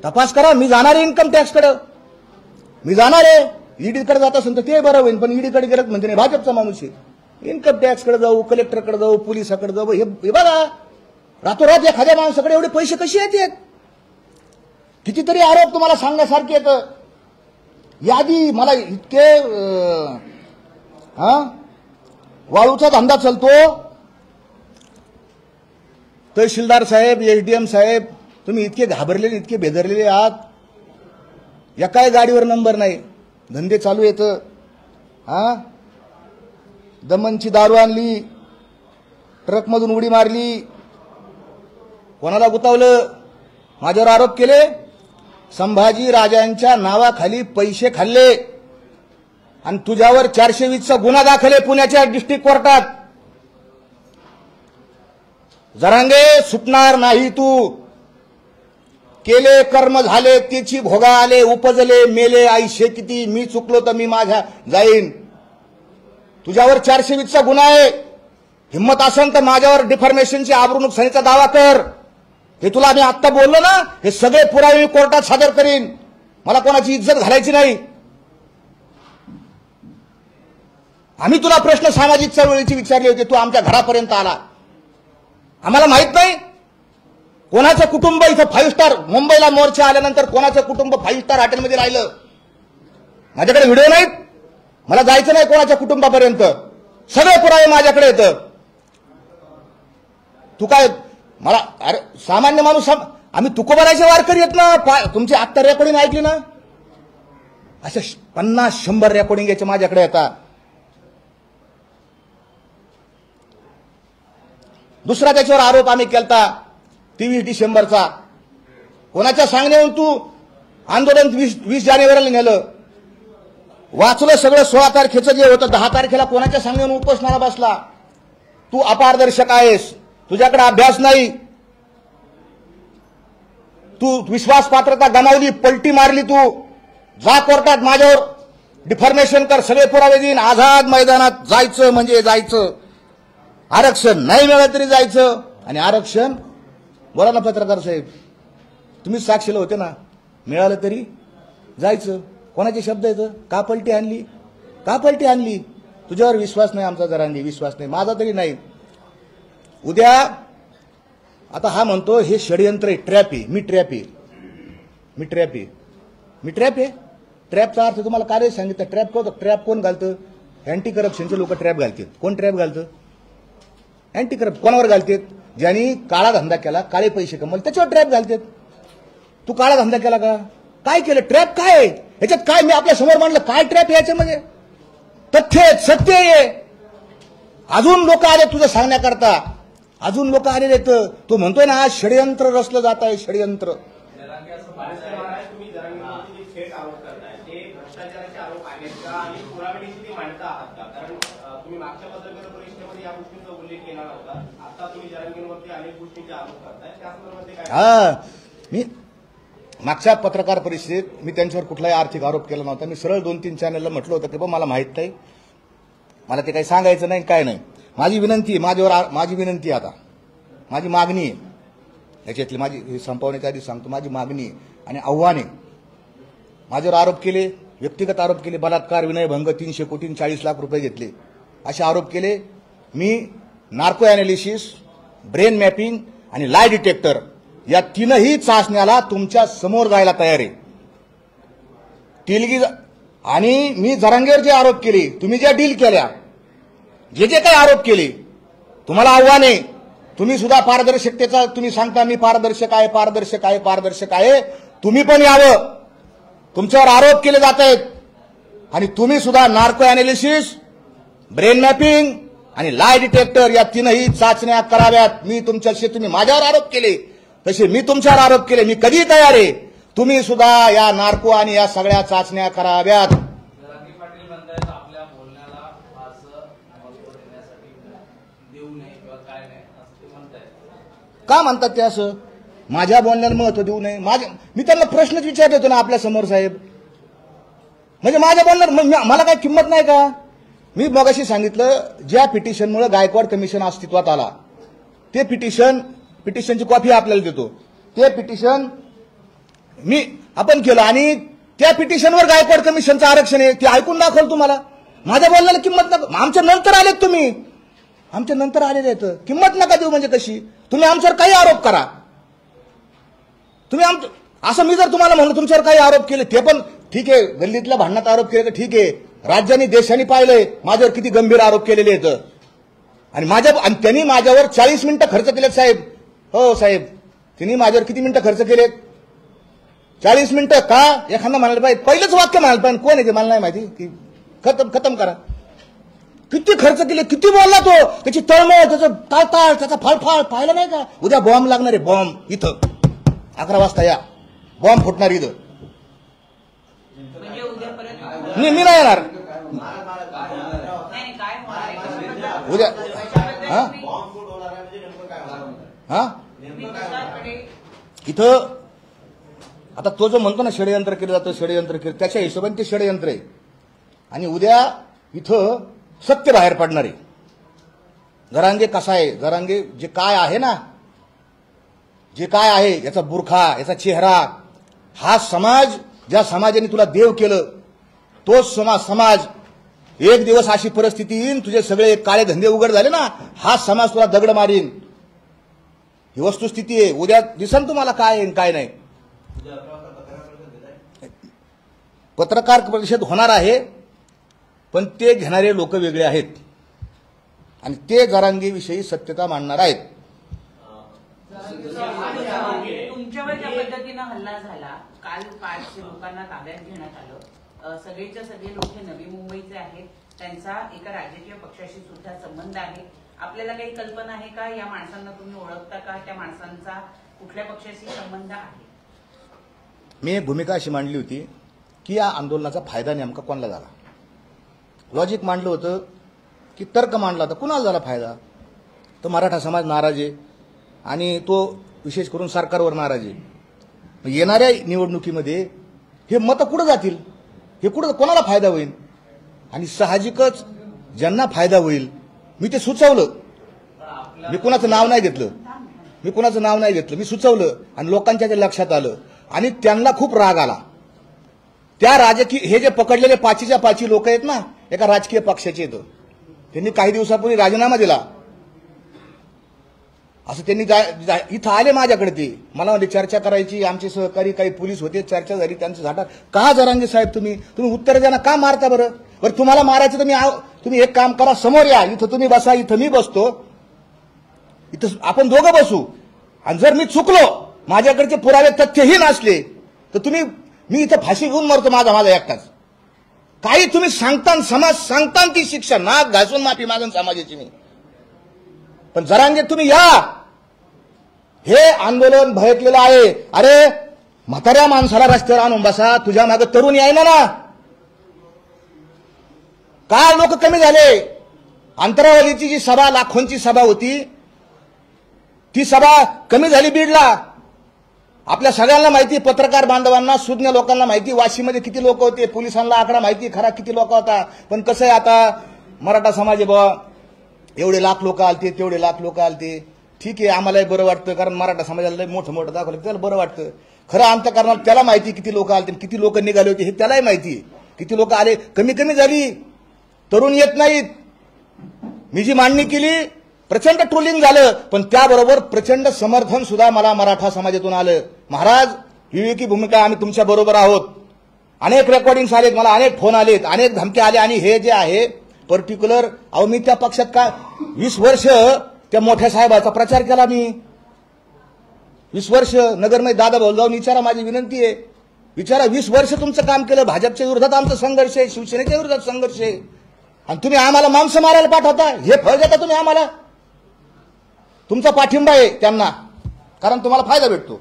तपास करा. मी जाणार आहे इन्कम टॅक्सकडे, मी जाणार आहे. ईडीकडे जात असेल तर ते बरं होईल, पण ईडीकडे गेलं म्हणजे नाही, भाजपचा माणूस आहे. इन्कम टॅक्सकडे जाऊ, कलेक्टरकडे जाऊ, पोलिसाकडे जाऊ. हे बघा रातोरात एखाद्या माणसाकडे एवढे पैसे कसे येतात? कितीतरी आरोप तुम्हाला सांगण्यासारखे येतं. यादी मला इतके वाळूचा धंदा चालतो. तहसीलदार साहेब, एसडीएम साहेब, तुम्ही इतके घाबरलेले, इतके बेदरलेले आहात. एकाही गाडीवर नंबर नाही, धंदे चालू येतं. हा, दमनची दारू आणली, ट्रकमधून उडी मारली, कोणाला गुतावलं, माझ्यावर आरोप केले. संभाजी राजांच्या नावाखाली पैसे खाल्ले आणि तुझ्यावर 420चा गुन्हा दाखल आहे पुण्याच्या डिस्ट्रिक्ट कोर्टात. जरांगे सुटणार नाही तू. केले कर्म झाले त्याची भोगा आले, उपजले मेले आयुष्य किती. मी चुकलो तर मी माझ्या जाईन. तुझ्यावर 420चा गुन्हा आहे. हिम्मत असेल तर माझ्यावर डिफॉर्मेशनची आबरू नुकसानीचा दावा कर. हे तुला मी आत्ता बोललो ना, हे सगळे पुरावे मी कोर्टात सादर करीन. मला कोणाची इज्जत घालायची नाही. आम्ही तुला प्रश्न सामाजिक चळवळीची विचारले होते, तू आमच्या घरापर्यंत आला. आम्हाला माहित नाही कोणाचं कुटुंब इथं 5 स्टार मुंबईला मोर्चा आल्यानंतर कोणाचं कुटुंब 5 स्टार हॉटेलमध्ये राहिलं. माझ्याकडे व्हिडिओ नाहीत, मला जायचं नाही कोणाच्या कुटुंबापर्यंत. सगळे पुरावे माझ्याकडे येतं. तू काय मला, अरे सामान्य माणूस, आम्ही तुकोबाराचे वारकरी येत ना. तुमची आत्ता रेकॉर्डिंग ऐकली ना, अशा 50-100 रेकॉर्डिंग याचे माझ्याकडे येतात. दुसरा त्याच्यावर आरोप आम्ही केलता 23 डिसेंबरचा. कोणाच्या सांगण्यावरून तू आंदोलन 20 जानेवारीला नेलं. वाचलं सगळं. 16 तारखेचं जे होतं 10 तारखेला कोणाच्या सांगण्यावरून उपोषणाला बसला. तू अपारदर्शक आहेस, तुझ्याकडे अभ्यास नाही, तू विश्वास पात्रता गमावली, पलटी मारली. तू जा कोर्टात, माझ्यावर डिफॉर्मेशन कर, सगळे पुरावे देईन. आझाद मैदानात जायचं म्हणजे जायचं. आरक्षण नाही मिळालं तरी जायचं. आणि आरक्षण, बोला ना पत्रकार साहेब, तुम्हीच साक्षीला होते ना, मिळालं तरी जायचं. कोणाचे शब्द येतं? का पलटी आणली, का पलटी आणली? तुझ्यावर विश्वास नाही आमचा, जरांगे विश्वास नाही, माझा तरी नाही. उद्या आता हा म्हणतो हे षडयंत्र आहे, ट्रॅप आहे. मी ट्रॅप आहे, मी ट्रॅप आहे, मी ट्रॅप आहे. ट्रॅपचा अर्थ तुम्हाला काय सांगितलं? ट्रॅप कोण घालतं? अँटी करप्शनचे लोक ट्रॅप घालतात. कोण ट्रॅप घालतं? Anti corruption. कोणावर घालतात? ज्यांनी काळा धंदा केला, काळे पैसे कमवले, त्याच्यावर ट्रॅप घालतात. तू काळा धंदा केला का? काय केलं? ट्रॅप काय आहे ह्याच्यात? काय मी आपल्या समोर मांडलं, काय ट्रॅप आहे याच्यामध्ये? तथ्य सत्य आहे. अजून लोक आले तुझं सांगण्याकरता, अजून लोक आलेले आहेत. तो म्हणतोय ना आज षडयंत्र रचलं जात आहे, षडयंत्र. हा, मी मागच्या पत्रकार परिषदेत मी त्यांच्यावर कुठलाही आर्थिक आरोप केला नव्हता. मी सरळ 2-3 चॅनलला म्हटलं होतं की बा मला माहित नाही, मला ते काही सांगायचं नाही, काय नाही. माझी विनंती, माझी विनंती, आता माझी मागणी आहे याच्यातली, माझी संपवण्याच्या आधी सांगतो, माझी मागणी आणि आव्हान आहे. माझ्यावर आरोप केले, व्यक्तिगत आरोप केले, बलात्कार, विनयभंग, 300 कोटी 40 लाख रुपये घेतले, असे आरोप केले. मी नार्को अॅनालिसिस, ब्रेन मॅपिंग आणि लाय डिटेक्टर या 3ही चाचण्याला तुमच्या समोर जायला तयार आहे. आणि मी जरांगेवर जे आरोप केले, तुम्ही ज्या डील केल्या, जे जे काही आरोप केले, तुम्हाला आव्हान आहे. तुम्ही सुद्धा पारदर्शकतेचा तुम्ही सांगता मी पारदर्शक आहे, पारदर्शक आहे, पारदर्शक आहे. तुम्ही पण यावं. तुमच्यावर आरोप केले जात आहेत आणि तुम्ही सुद्धा नार्को अॅनालिसिस, ब्रेन मॅपिंग आणि लाय डिटेक्टर या 3ही चाचण्या कराव्यात. मी तुमच्याशी, तुम्ही माझ्यावर आरोप केले तसे मी तुमच्यावर आरोप केले. मी कधी तयार आहे. तुम्ही सुद्धा या नार्को आणि या सगळ्या चाचण्या कराव्यात. का म्हणतात ते असं? माझ्या बोलण्याला महत्व देऊ नये? मी त्यांना प्रश्नच विचारले होते ना आपल्या समोर साहेब. म्हणजे माझ्या बोलण्यात मला काय किंमत नाही का? मी मगाशी सांगितलं, ज्या पिटिशनमुळे गायकवाड कमिशन अस्तित्वात आला, ते पिटिशनची कॉपी आपल्याला देतो. ते पिटिशन आपण केलं आणि त्या पिटिशनवर गायकवाड कमिशनचं आरक्षण आहे, ते ऐकून दाखवलं तुम्हाला. माझ्या बोलण्याला किंमत नका. आमच्या नंतर आलेत तुम्ही, आमच्या नंतर आलेले आहेत. किंमत नका देऊ म्हणजे कशी? तुम्ही आमच्यावर काही आरोप करा. तुम्ही असं मी जर तुम्हाला म्हणलं तुमच्यावर काही आरोप केले, ते पण ठीक आहे. गल्लीतल्या भांडणात आरोप केले तर ठीक आहे. राज्याने देशाने पाहिलंय माझ्यावर किती गंभीर आरोप केलेले आहेत. आणि त्यांनी माझ्यावर 40 मिनिटं खर्च केलेत साहेब. हो साहेब, त्यांनी माझ्यावर किती मिनिटं खर्च केलेत? 40 मिनिटं का? एखादा म्हणायला पाहिजे, पहिलंच वाक्य म्हणायला पाहिजे, कोण आहे ते मला नाही माहिती, की खतम करा. किती खर्च केले, किती बोलला तो, त्याची तळमळ, त्याचं ताळताळ, त्याचा फाळफाळ पाहिलं नाही का? उद्या बॉम्ब लागणार आहे, बॉम्ब इथं 11 वाजता या, बॉम्ब फुटणार इथं. मी नाही येणार उद्या. हा इथं आता तो जो म्हणतो ना षडयंत्र केलं जातं, षडयंत्र केलं, त्याच्या हिशोबाने ते षडयंत्र आहे. आणि उद्या इथं सत्य बाहेर पडणार आहे. जरांगे कसा आहे, जरांगे जे काय आहे ना, जे काय आहे, याचा बुरखा, याचा चेहरा, हा समाज, ज्या समाजाने तुला देव केलं, तोच समाज एक दिवस अशी परिस्थिती येईन, तुझे सगळे काळे धंदे उघड झाले ना, हा समाज तुला दगड मारीन. ही वस्तुस्थिती आहे. उद्या दिसन तुम्हाला काय आहे काय नाही. पत्रकार परिषद होणार आहे, पण ते घेणारे लोक वेगळे आहेत आणि ते जरांगेविषयी सत्यता मांडणार आहेत. तुमच्यावर ज्या पद्धतीनं हल्ला झाला, काल 5 लोकांना ताब्यात घेण्यात आलं, सगळेच्या सगळे लोक हे नवी मुंबईचे आहेत, त्यांचा एका राजकीय पक्षाशी सुद्धा संबंध आहे. आपल्याला काही कल्पना आहे का, या माणसांना तुम्ही ओळखता का, त्या माणसांचा कुठल्या पक्षाशी संबंध आहे? मी एक भूमिका अशी मांडली होती की या आंदोलनाचा फायदा नेमका कोणाला झाला. लॉजिक मांडलं होतं की तर्क मांडला होता, कुणाला झाला फायदा? तर मराठा समाज नाराज आहे आणि तो विशेष करून सरकारवर नाराज आहे. येणाऱ्या निवडणुकीमध्ये हे मतं कुठं जातील, हे कुठं कोणाला फायदा होईल? आणि साहजिकच ज्यांना फायदा होईल मी ते सुचवलं. मी कुणाचं नाव नाही घेतलं, मी सुचवलं आणि लोकांच्या ते लक्षात आलं आणि त्यांना खूप राग आला. त्या राजकीय हे जे पकडलेले 5च्या 5 लोक आहेत ना, एका राजकीय पक्षाचे येतं, त्यांनी काही दिवसापूर्वी राजीनामा दिला. असं त्यांनी इथं आले माझ्याकडे, ते मला म्हणजे चर्चा करायची, आमचे सहकारी काही पोलीस होते, चर्चा झाली, त्यांचं झाटा. का जरांगे साहेब तुम्ही उत्तर द्या ना, का मारता बरं? तुम्हाला मारायचं तर तुम्ही एक काम करा, समोर या, इथं तुम्ही बसा, इथं मी बसतो, इथं आपण दोघं बसू, आणि जर मी चुकलो, माझ्याकडचे पुरावे तथ्यही नसले, तर मी इथं फाशी घेऊन मरतो माझा एकटाच. काही तुम्ही सांगता, समाज सांगता ती शिक्षा, नाक घासून माफी मागून समाजाची मी. पण जरांगे तुम्ही या, हे आंदोलन भयकलेलं आहे. अरे म्हाताऱ्या माणसाला रस्त्यावर आणून बसा, तुझ्या मागे तरुण यायना ना. काय लोक कमी झाले? अंतरावलीची जी सभा, लाखोंची सभा होती, ती सभा कमी झाली बीडला. आपल्या सगळ्यांना माहिती, पत्रकार बांधवांना, सुज्ञ लोकांना माहिती, वाशीमध्ये किती लोक होते, पोलिसांना आकडा माहिती खरा किती लोक होता. पण कसं आहे, आता मराठा समाज आहे बुवा, एवढे लाख लोक आलते, तेवढे लाख लोक आलते, ठीक आहे, आम्हालाही बरं वाटतं, कारण मराठा समाजाला मोठं दाखवलं, त्याला बरं वाटतं. खरं अंतःकरणात त्याला माहिती किती लोक आलते, किती लोक निघाले होते, हे त्यालाही माहिती. किती लोक आले, कमी झाली, तरुण येत नाहीत. मी जी मांडणी केली, प्रचंड ट्रोलिंग झालं, पण त्याबरोबर प्रचंड समर्थन सुद्धा मला मराठा समाजातून आलं. महाराज, विवेकी भूमिका, आम्ही तुमच्या बरोबर आहोत. अनेक रेकॉर्डिंग्स आलेत, मला अनेक फोन आलेत, अनेक धमक्या आले. आणि हे जे आहे पर्टिक्युलर, मी त्या पक्षात का 20 वर्ष त्या मोठ्या साहेबाचा प्रचार केला. मी 20 वर्ष नगरमध्ये दादा भाऊ जाऊन विचारा, माझी विनंती आहे, विचारा. 20 वर्ष तुमचं काम केलं. भाजपच्या विरोधात आमचा संघर्ष आहे, शिवसेनेच्या विरोधात संघर्ष आहे, आणि तुम्ही आम्हाला मांस मारायला पाठवता. हे फळ देता तुम्ही आम्हाला. तुमचा पाठिंबा आहे त्यांना, कारण तुम्हाला फायदा भेटतो.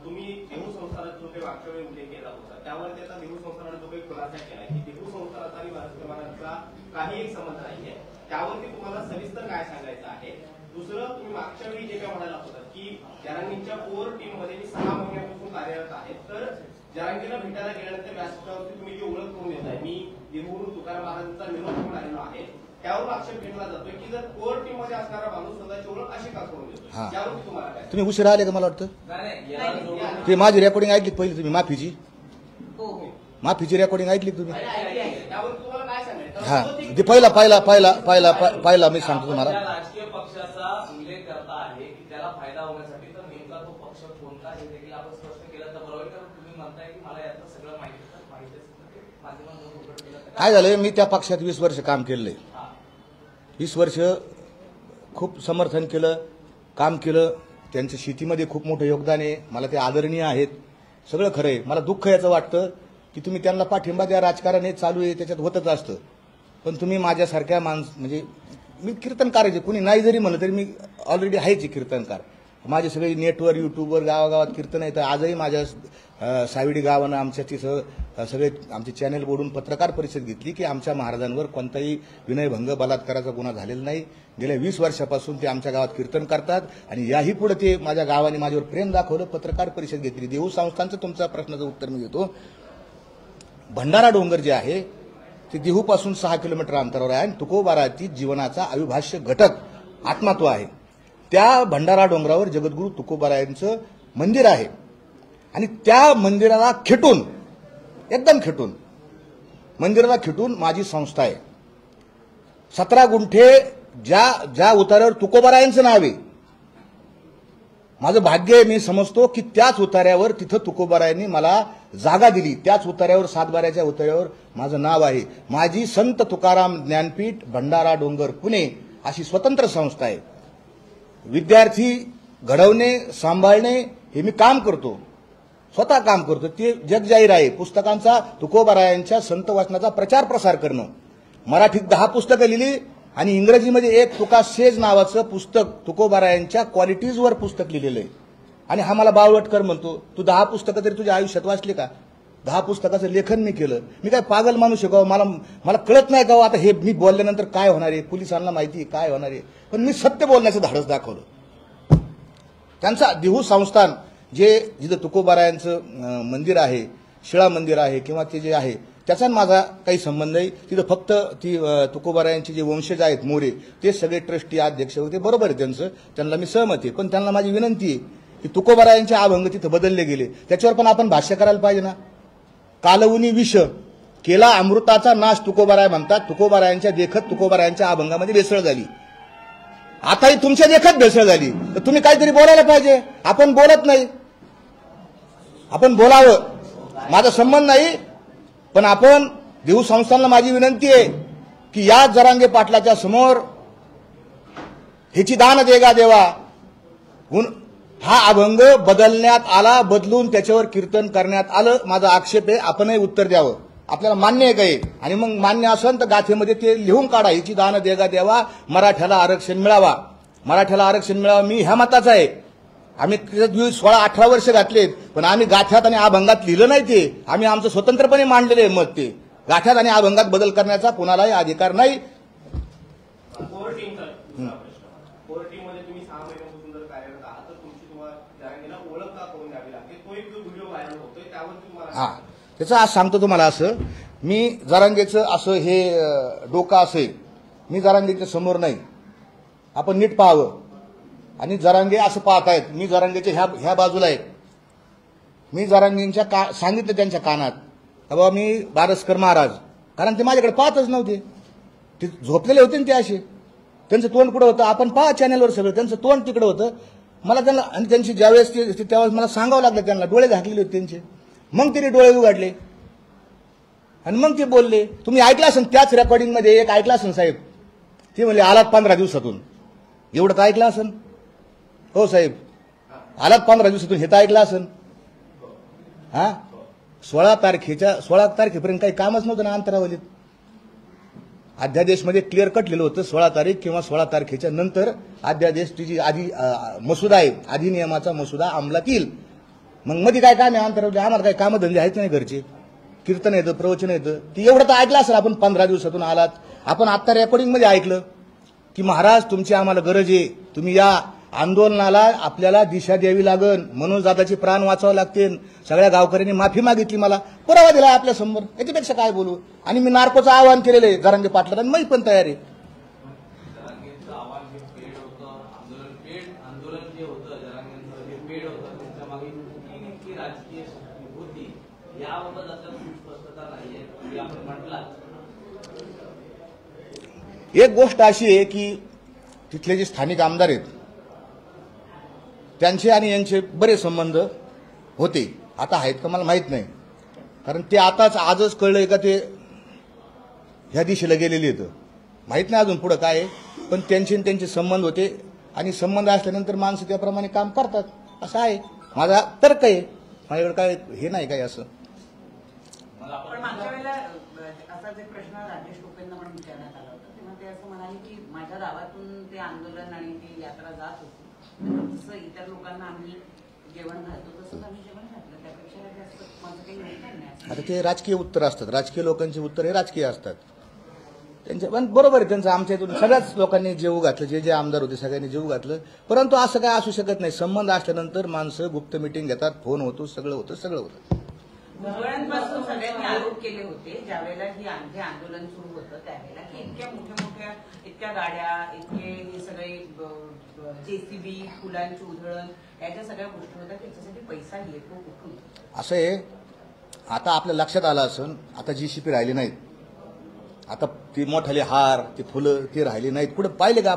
तुम्ही देहू संस्थानात जो काही मागच्या वेळी उल्लेख केला होता, त्यावर त्याचा देहू संस्थानाने जो काही खुलासा केला की देहू संस्थानाचा आणि महाराष्ट्राचा काही एक संबंध नाहीये, त्यावरती तुम्हाला सविस्तर काय सांगायचं आहे? दुसरं, तुम्ही मागच्या वेळी जे काय म्हणाला होता की जरांगींच्या कोर टीम मध्ये मी 6 महिन्यापासून कार्यरत आहे, तर जरांगीला भेटायला गेल्यानंतर व्यासपीठावरती तुम्ही जी ओळख करून देताय, मी देहूवरून तुकाराम महाराजांचा निरोप घेऊन आलेलो आहे, त्यावर आक्षेप घेतला जातोय की जर कोर टीम मध्ये असणारा माणूस स्वतःची ओळख अशी का करून देतो? यावरती तुम्हाला काय? तुम्ही उशिरा आले का? मला वाटतं ते माझी रेकॉर्डिंग ऐकली पहिली तुम्ही, माफीची रेकॉर्डिंग ऐकली तुम्ही? त्यावर तुम्हाला काय सांगायचं? हा, ते पहिला मी सांगतो तुम्हाला. राजकीय पक्षाचा उल्लेख करता आहे की त्याला फायदा होण्यासाठी, तर नेमका तो पक्ष कोणता हे देखील आपण स्पष्ट केलं तर बरोबर. कारण तुम्ही म्हणताय की मला याचं सगळं माहिती काय झालंय, मी त्या पक्षात 20 वर्ष काम केलंय. 20 वर्ष खूप समर्थन केलं, काम केलं, त्यांचं शेतीमध्ये खूप मोठं योगदान आहे, मला ते आदरणीय आहेत, सगळं खरं आहे. मला दुःख याचं वाटतं की तुम्ही त्यांना पाठिंबा द्या, राजकारण हे चालू आहे, त्याच्यात होतच असतं. पण तुम्ही माझ्यासारख्या म्हणजे मी कीर्तनकार आहे, कुणी नाही जरी म्हणलं तरी मी ऑलरेडी आहेच कीर्तनकार. माझे सगळे नेटवर यूट्यूबवर गावागावात कीर्तन आहे. तर आजही माझ्या साविडी गावानं आमच्या तिथं सगळे आमचे चॅनेल बोलून पत्रकार परिषद घेतली की आमच्या महाराजांवर कोणताही विनयभंग बलात्काराचा गुन्हा झालेला नाही. गेल्या 20 वर्षापासून ते आमच्या गावात कीर्तन करतात आणि याही पुढे ते माझ्या गावाने माझ्यावर प्रेम दाखवलं, पत्रकार परिषद घेतली. देहू संस्थांचं तुमच्या प्रश्नाचं उत्तर मी देतो. भंडारा डोंगर जे आहे ते देहूपासून 6 किलोमीटर अंतरावर आहे आणि तुकोबाराती जीवनाचा अविभाज्य घटक आत्मात्व आहे. त्या भंडारा डोंगरावर जगद्गुरू तुकोबारायांचं मंदिर आहे आणि त्या मंदिराला खेटून, एकदम खेटून, मंदिराला खेटून माझी संस्था आहे. 17 गुंठे ज्या उतार्यावर तुकोबारायांचं नाव आहे, माझं भाग्य आहे. मी समजतो की त्याच उतार्यावर तिथं तुकोबारायांनी मला जागा दिली. त्याच उतार्यावर, सातबाऱ्याच्या उतार्यावर माझं नाव आहे. माझी संत तुकाराम ज्ञानपीठ भंडारा डोंगर पुणे अशी स्वतंत्र संस्था आहे. विद्यार्थी घडवणे, सांभाळणे हे मी काम करतो, स्वतः काम करतो. ते जगजाहीर आहे. पुस्तकांचा, तुकोबारायांच्या संत वाचनाचा प्रचार प्रसार करणं. मराठीत 10 पुस्तकं लिहिली आणि इंग्रजीमध्ये एक तुकासेज नावाचं पुस्तक तुकोबारायांच्या क्वालिटीजवर पुस्तक लिहिलेलं आहे. आणि हा मला बावळटकर म्हणतो, तू 10 पुस्तकं तरी तुझ्या आयुष्यात वाचली का? 10 पुस्तकाचं लेखन मी केलं. मी काय पागल माणूस आहे का? मला कळत नाही का आता हे मी बोलल्यानंतर काय होणार आहे? पोलिसांना माहिती आहे काय होणार आहे. पण मी सत्य बोलण्याचं धाडस दाखवलं. त्यांचा देहू संस्थान जिथं तुकोबारायांचं मंदिर आहे, शिळा मंदिर आहे किंवा ते जे आहे त्याचा माझा काही संबंध नाही. तिथं फक्त ती तुकोबारायांचे जे वंशज आहेत मोरे ते सगळे ट्रस्टी अध्यक्ष होते. बरोबर आहे त्यांचं, त्यांना मी सहमत आहे. पण त्यांना माझी विनंती आहे की तुकोबारायांचे अभंग तिथं बदलले गेले, त्याच्यावर पण आपण भाष्य करायला पाहिजे ना. कालवुनी विष केला अमृताचा नाश तुकोबाराय म्हणतात. तुकोबारायांच्या देखत तुकोबारायांच्या अभंगामध्ये भेसळ झाली. आताही तुमच्या देखत भेसळ झाली तर तुम्ही काहीतरी बोलायला पाहिजे. आपण बोलत नाही. आपण बोलावं, माझा संबंध नाही. पण आपण देहू संस्थांना माझी विनंती आहे की या जरांगे पाटलाच्या समोर ह्याची दान देगा देवा, हा अभंग बदलण्यात आला, बदलून त्याच्यावर कीर्तन करण्यात आलं. माझा आक्षेप आहे, आपणही उत्तर द्यावं. आपल्याला मान्य आहे काही? आणि मग मान्य असेल तर गाथेमध्ये ते लिहून काढा, ह्याची दान देगा देवा, मराठ्याला आरक्षण मिळावा, मराठ्याला आरक्षण मिळावं. मी ह्या मताचा आहे. आम्ही 16-18 वर्ष घातलेत, पण आम्ही गाथ्यात आणि अभंगात लिहिलं नाही. ते आम्ही आमचं स्वतंत्रपणे मांडलेले मत. ते गाथ्यात आणि अभंगात बदल करण्याचा कोणालाही अधिकार नाही. कोर टीमचा दुसरा प्रश्न. कोर टीम मध्ये तुम्ही 6 महिन्यापासून जर कार्यरत आहात तर तुमची तुम्हाला जरांगेला ओळख का करून द्यावी लागते? तो एक जो व्हिडिओ व्हायरल होतोय त्यावर तुम्हाला त्याचं आज सांगतो तुम्हाला. असं मी जरांगेचं असं हे डोका असे, मी जरांगेच्या समोर नाही. आपण नीट पाहावं. आणि जरांगे असं पाहतायत, मी जरांगेच्या ह्या बाजूला आहे. मी जरांगेंच्या सांगितलं त्यांच्या कानात, बाबा मी बारसकर महाराज, कारण ते माझ्याकडे पाहतच नव्हते. ते झोपलेले होते ना ते असे. त्यांचं तोंड कुठं होतं आपण पहा चॅनेलवर सगळं, त्यांचं तोंड तिकडं होतं. मला त्यांना आणि त्यांची ज्यावेळेस त्यावेळेस मला सांगावं लागलं त्यांना, डोळे झाकलेले होते त्यांचे. मग तिने डोळे उघडले आणि मग ते बोलले. तुम्ही ऐकलं असेल त्याच रेकॉर्डिंगमध्ये एक ऐकलं असेल साहेब, ते म्हणले आलात 15 दिवसातून. एवढं तर ऐकलं असेल हो साहेब, आलात 15 दिवसातून हे तर ऐकलं असेल. हा 16 तारखेपर्यंत काही कामच नव्हतं ना अंतरावलीत. अध्यादेशमध्ये क्लिअर कट लिहिलं होतं 16 तारीख किंवा 16 तारखेच्या नंतर अध्यादेश जी आधी मसुदा आहे, अधिनियमाचा मसुदा अंमलात येईल. मग मध्ये काय काम आहे अंतरावली? आम्हाला काही कामं धंदे आहेत नाही घरचे, कीर्तन येतं, प्रवचन येतं. ती एवढं तर ऐकलं असेल आपण 15 दिवसातून आलात. आपण आता रेकॉर्डिंगमध्ये ऐकलं की महाराज तुमची आम्हाला गरज आहे, तुम्ही या आंदोलनाला, आपल्याला दिशा द्यावी लागेल, मनोज दादाचे प्राण वाचावे लागतील. सगळ्या गावकऱ्यांनी माफी मागितली, मला पुरावा दिला आपल्या समोर. याच्यापेक्षा काय बोलू? आणि मी नार्कोचं आवाहन केलेलं आहे जरांगे पाटलांना, आणि मी पण तयार आहे. जरांगेंचं आव्हान हे पेड होतं, आंदोलन जे होतं जरांगेंचं हे पेड होतं. त्याच्या मागे नेमकी राजकीय होती याबाबत आता स्पष्टता नाहीये. आपण म्हटलं एक गोष्ट अशी आहे की तिथले जे स्थानिक आमदार आहेत त्यांचे आणि यांचे बरे संबंध होते. आता आहेत का मला माहीत नाही, कारण ते आजच कळलंय का ते ह्या दिशेला गेलेले आहेत. माहीत नाही अजून पुढं काय आहे, पण त्यांचे संबंध होते. आणि संबंध असल्यानंतर माणसं त्याप्रमाणे काम करतात असं आहे. माझा तर्क आहे, माझ्याकडे काय हे नाही काय असं. पण मागच्या वेळेला असाच एक प्रश्न राजेश टोपेंना म्हणून विचारण्यात आला होता, तेव्हा ते असं म्हणाले की माझ्या गावातून ते आंदोलन आणि ती यात्रा जात होती, जसं इतर लोकांना आम्ही जेवण घालतो तसंच आम्ही जेवण घातलं, त्यापेक्षा जास्त माझं काही उत्तर नाही. आता ते राजकीय उत्तर असतात, राजकीय लोकांची उत्तर हे राजकीय असतात त्यांच्या. पण बरोबर आहे त्यांचं, आमच्या इथून सगळ्याच लोकांनी जेवू घातलं, जे जे आमदार होते सगळ्यांनी जेवू घातलं. परंतु असं काय असू शकत नाही, संबंध असल्यानंतर माणसं गुप्त मिटिंग घेतात, फोन होतो, सगळं होतं. मुंबईपासून सगळ्यांनी आरोप केले होते ज्यावेळेला हे आंदोलन सुरू होतं त्यावेळेला की इतक्या मोठ्या इतक्या गाड्या, इतके हे सगळे जेसीबी, फुलांची उधळण, याच्या सगळ्या गोष्टी होत्या, त्याच्यासाठी पैसा येतो कुठून? असं आहे, आता आपल्या लक्षात आलं असून आता जीसीपी राहिली नाहीत, आता ती मोठाले हार, ती फुलं ती राहिली नाहीत. कुठे पाहिले का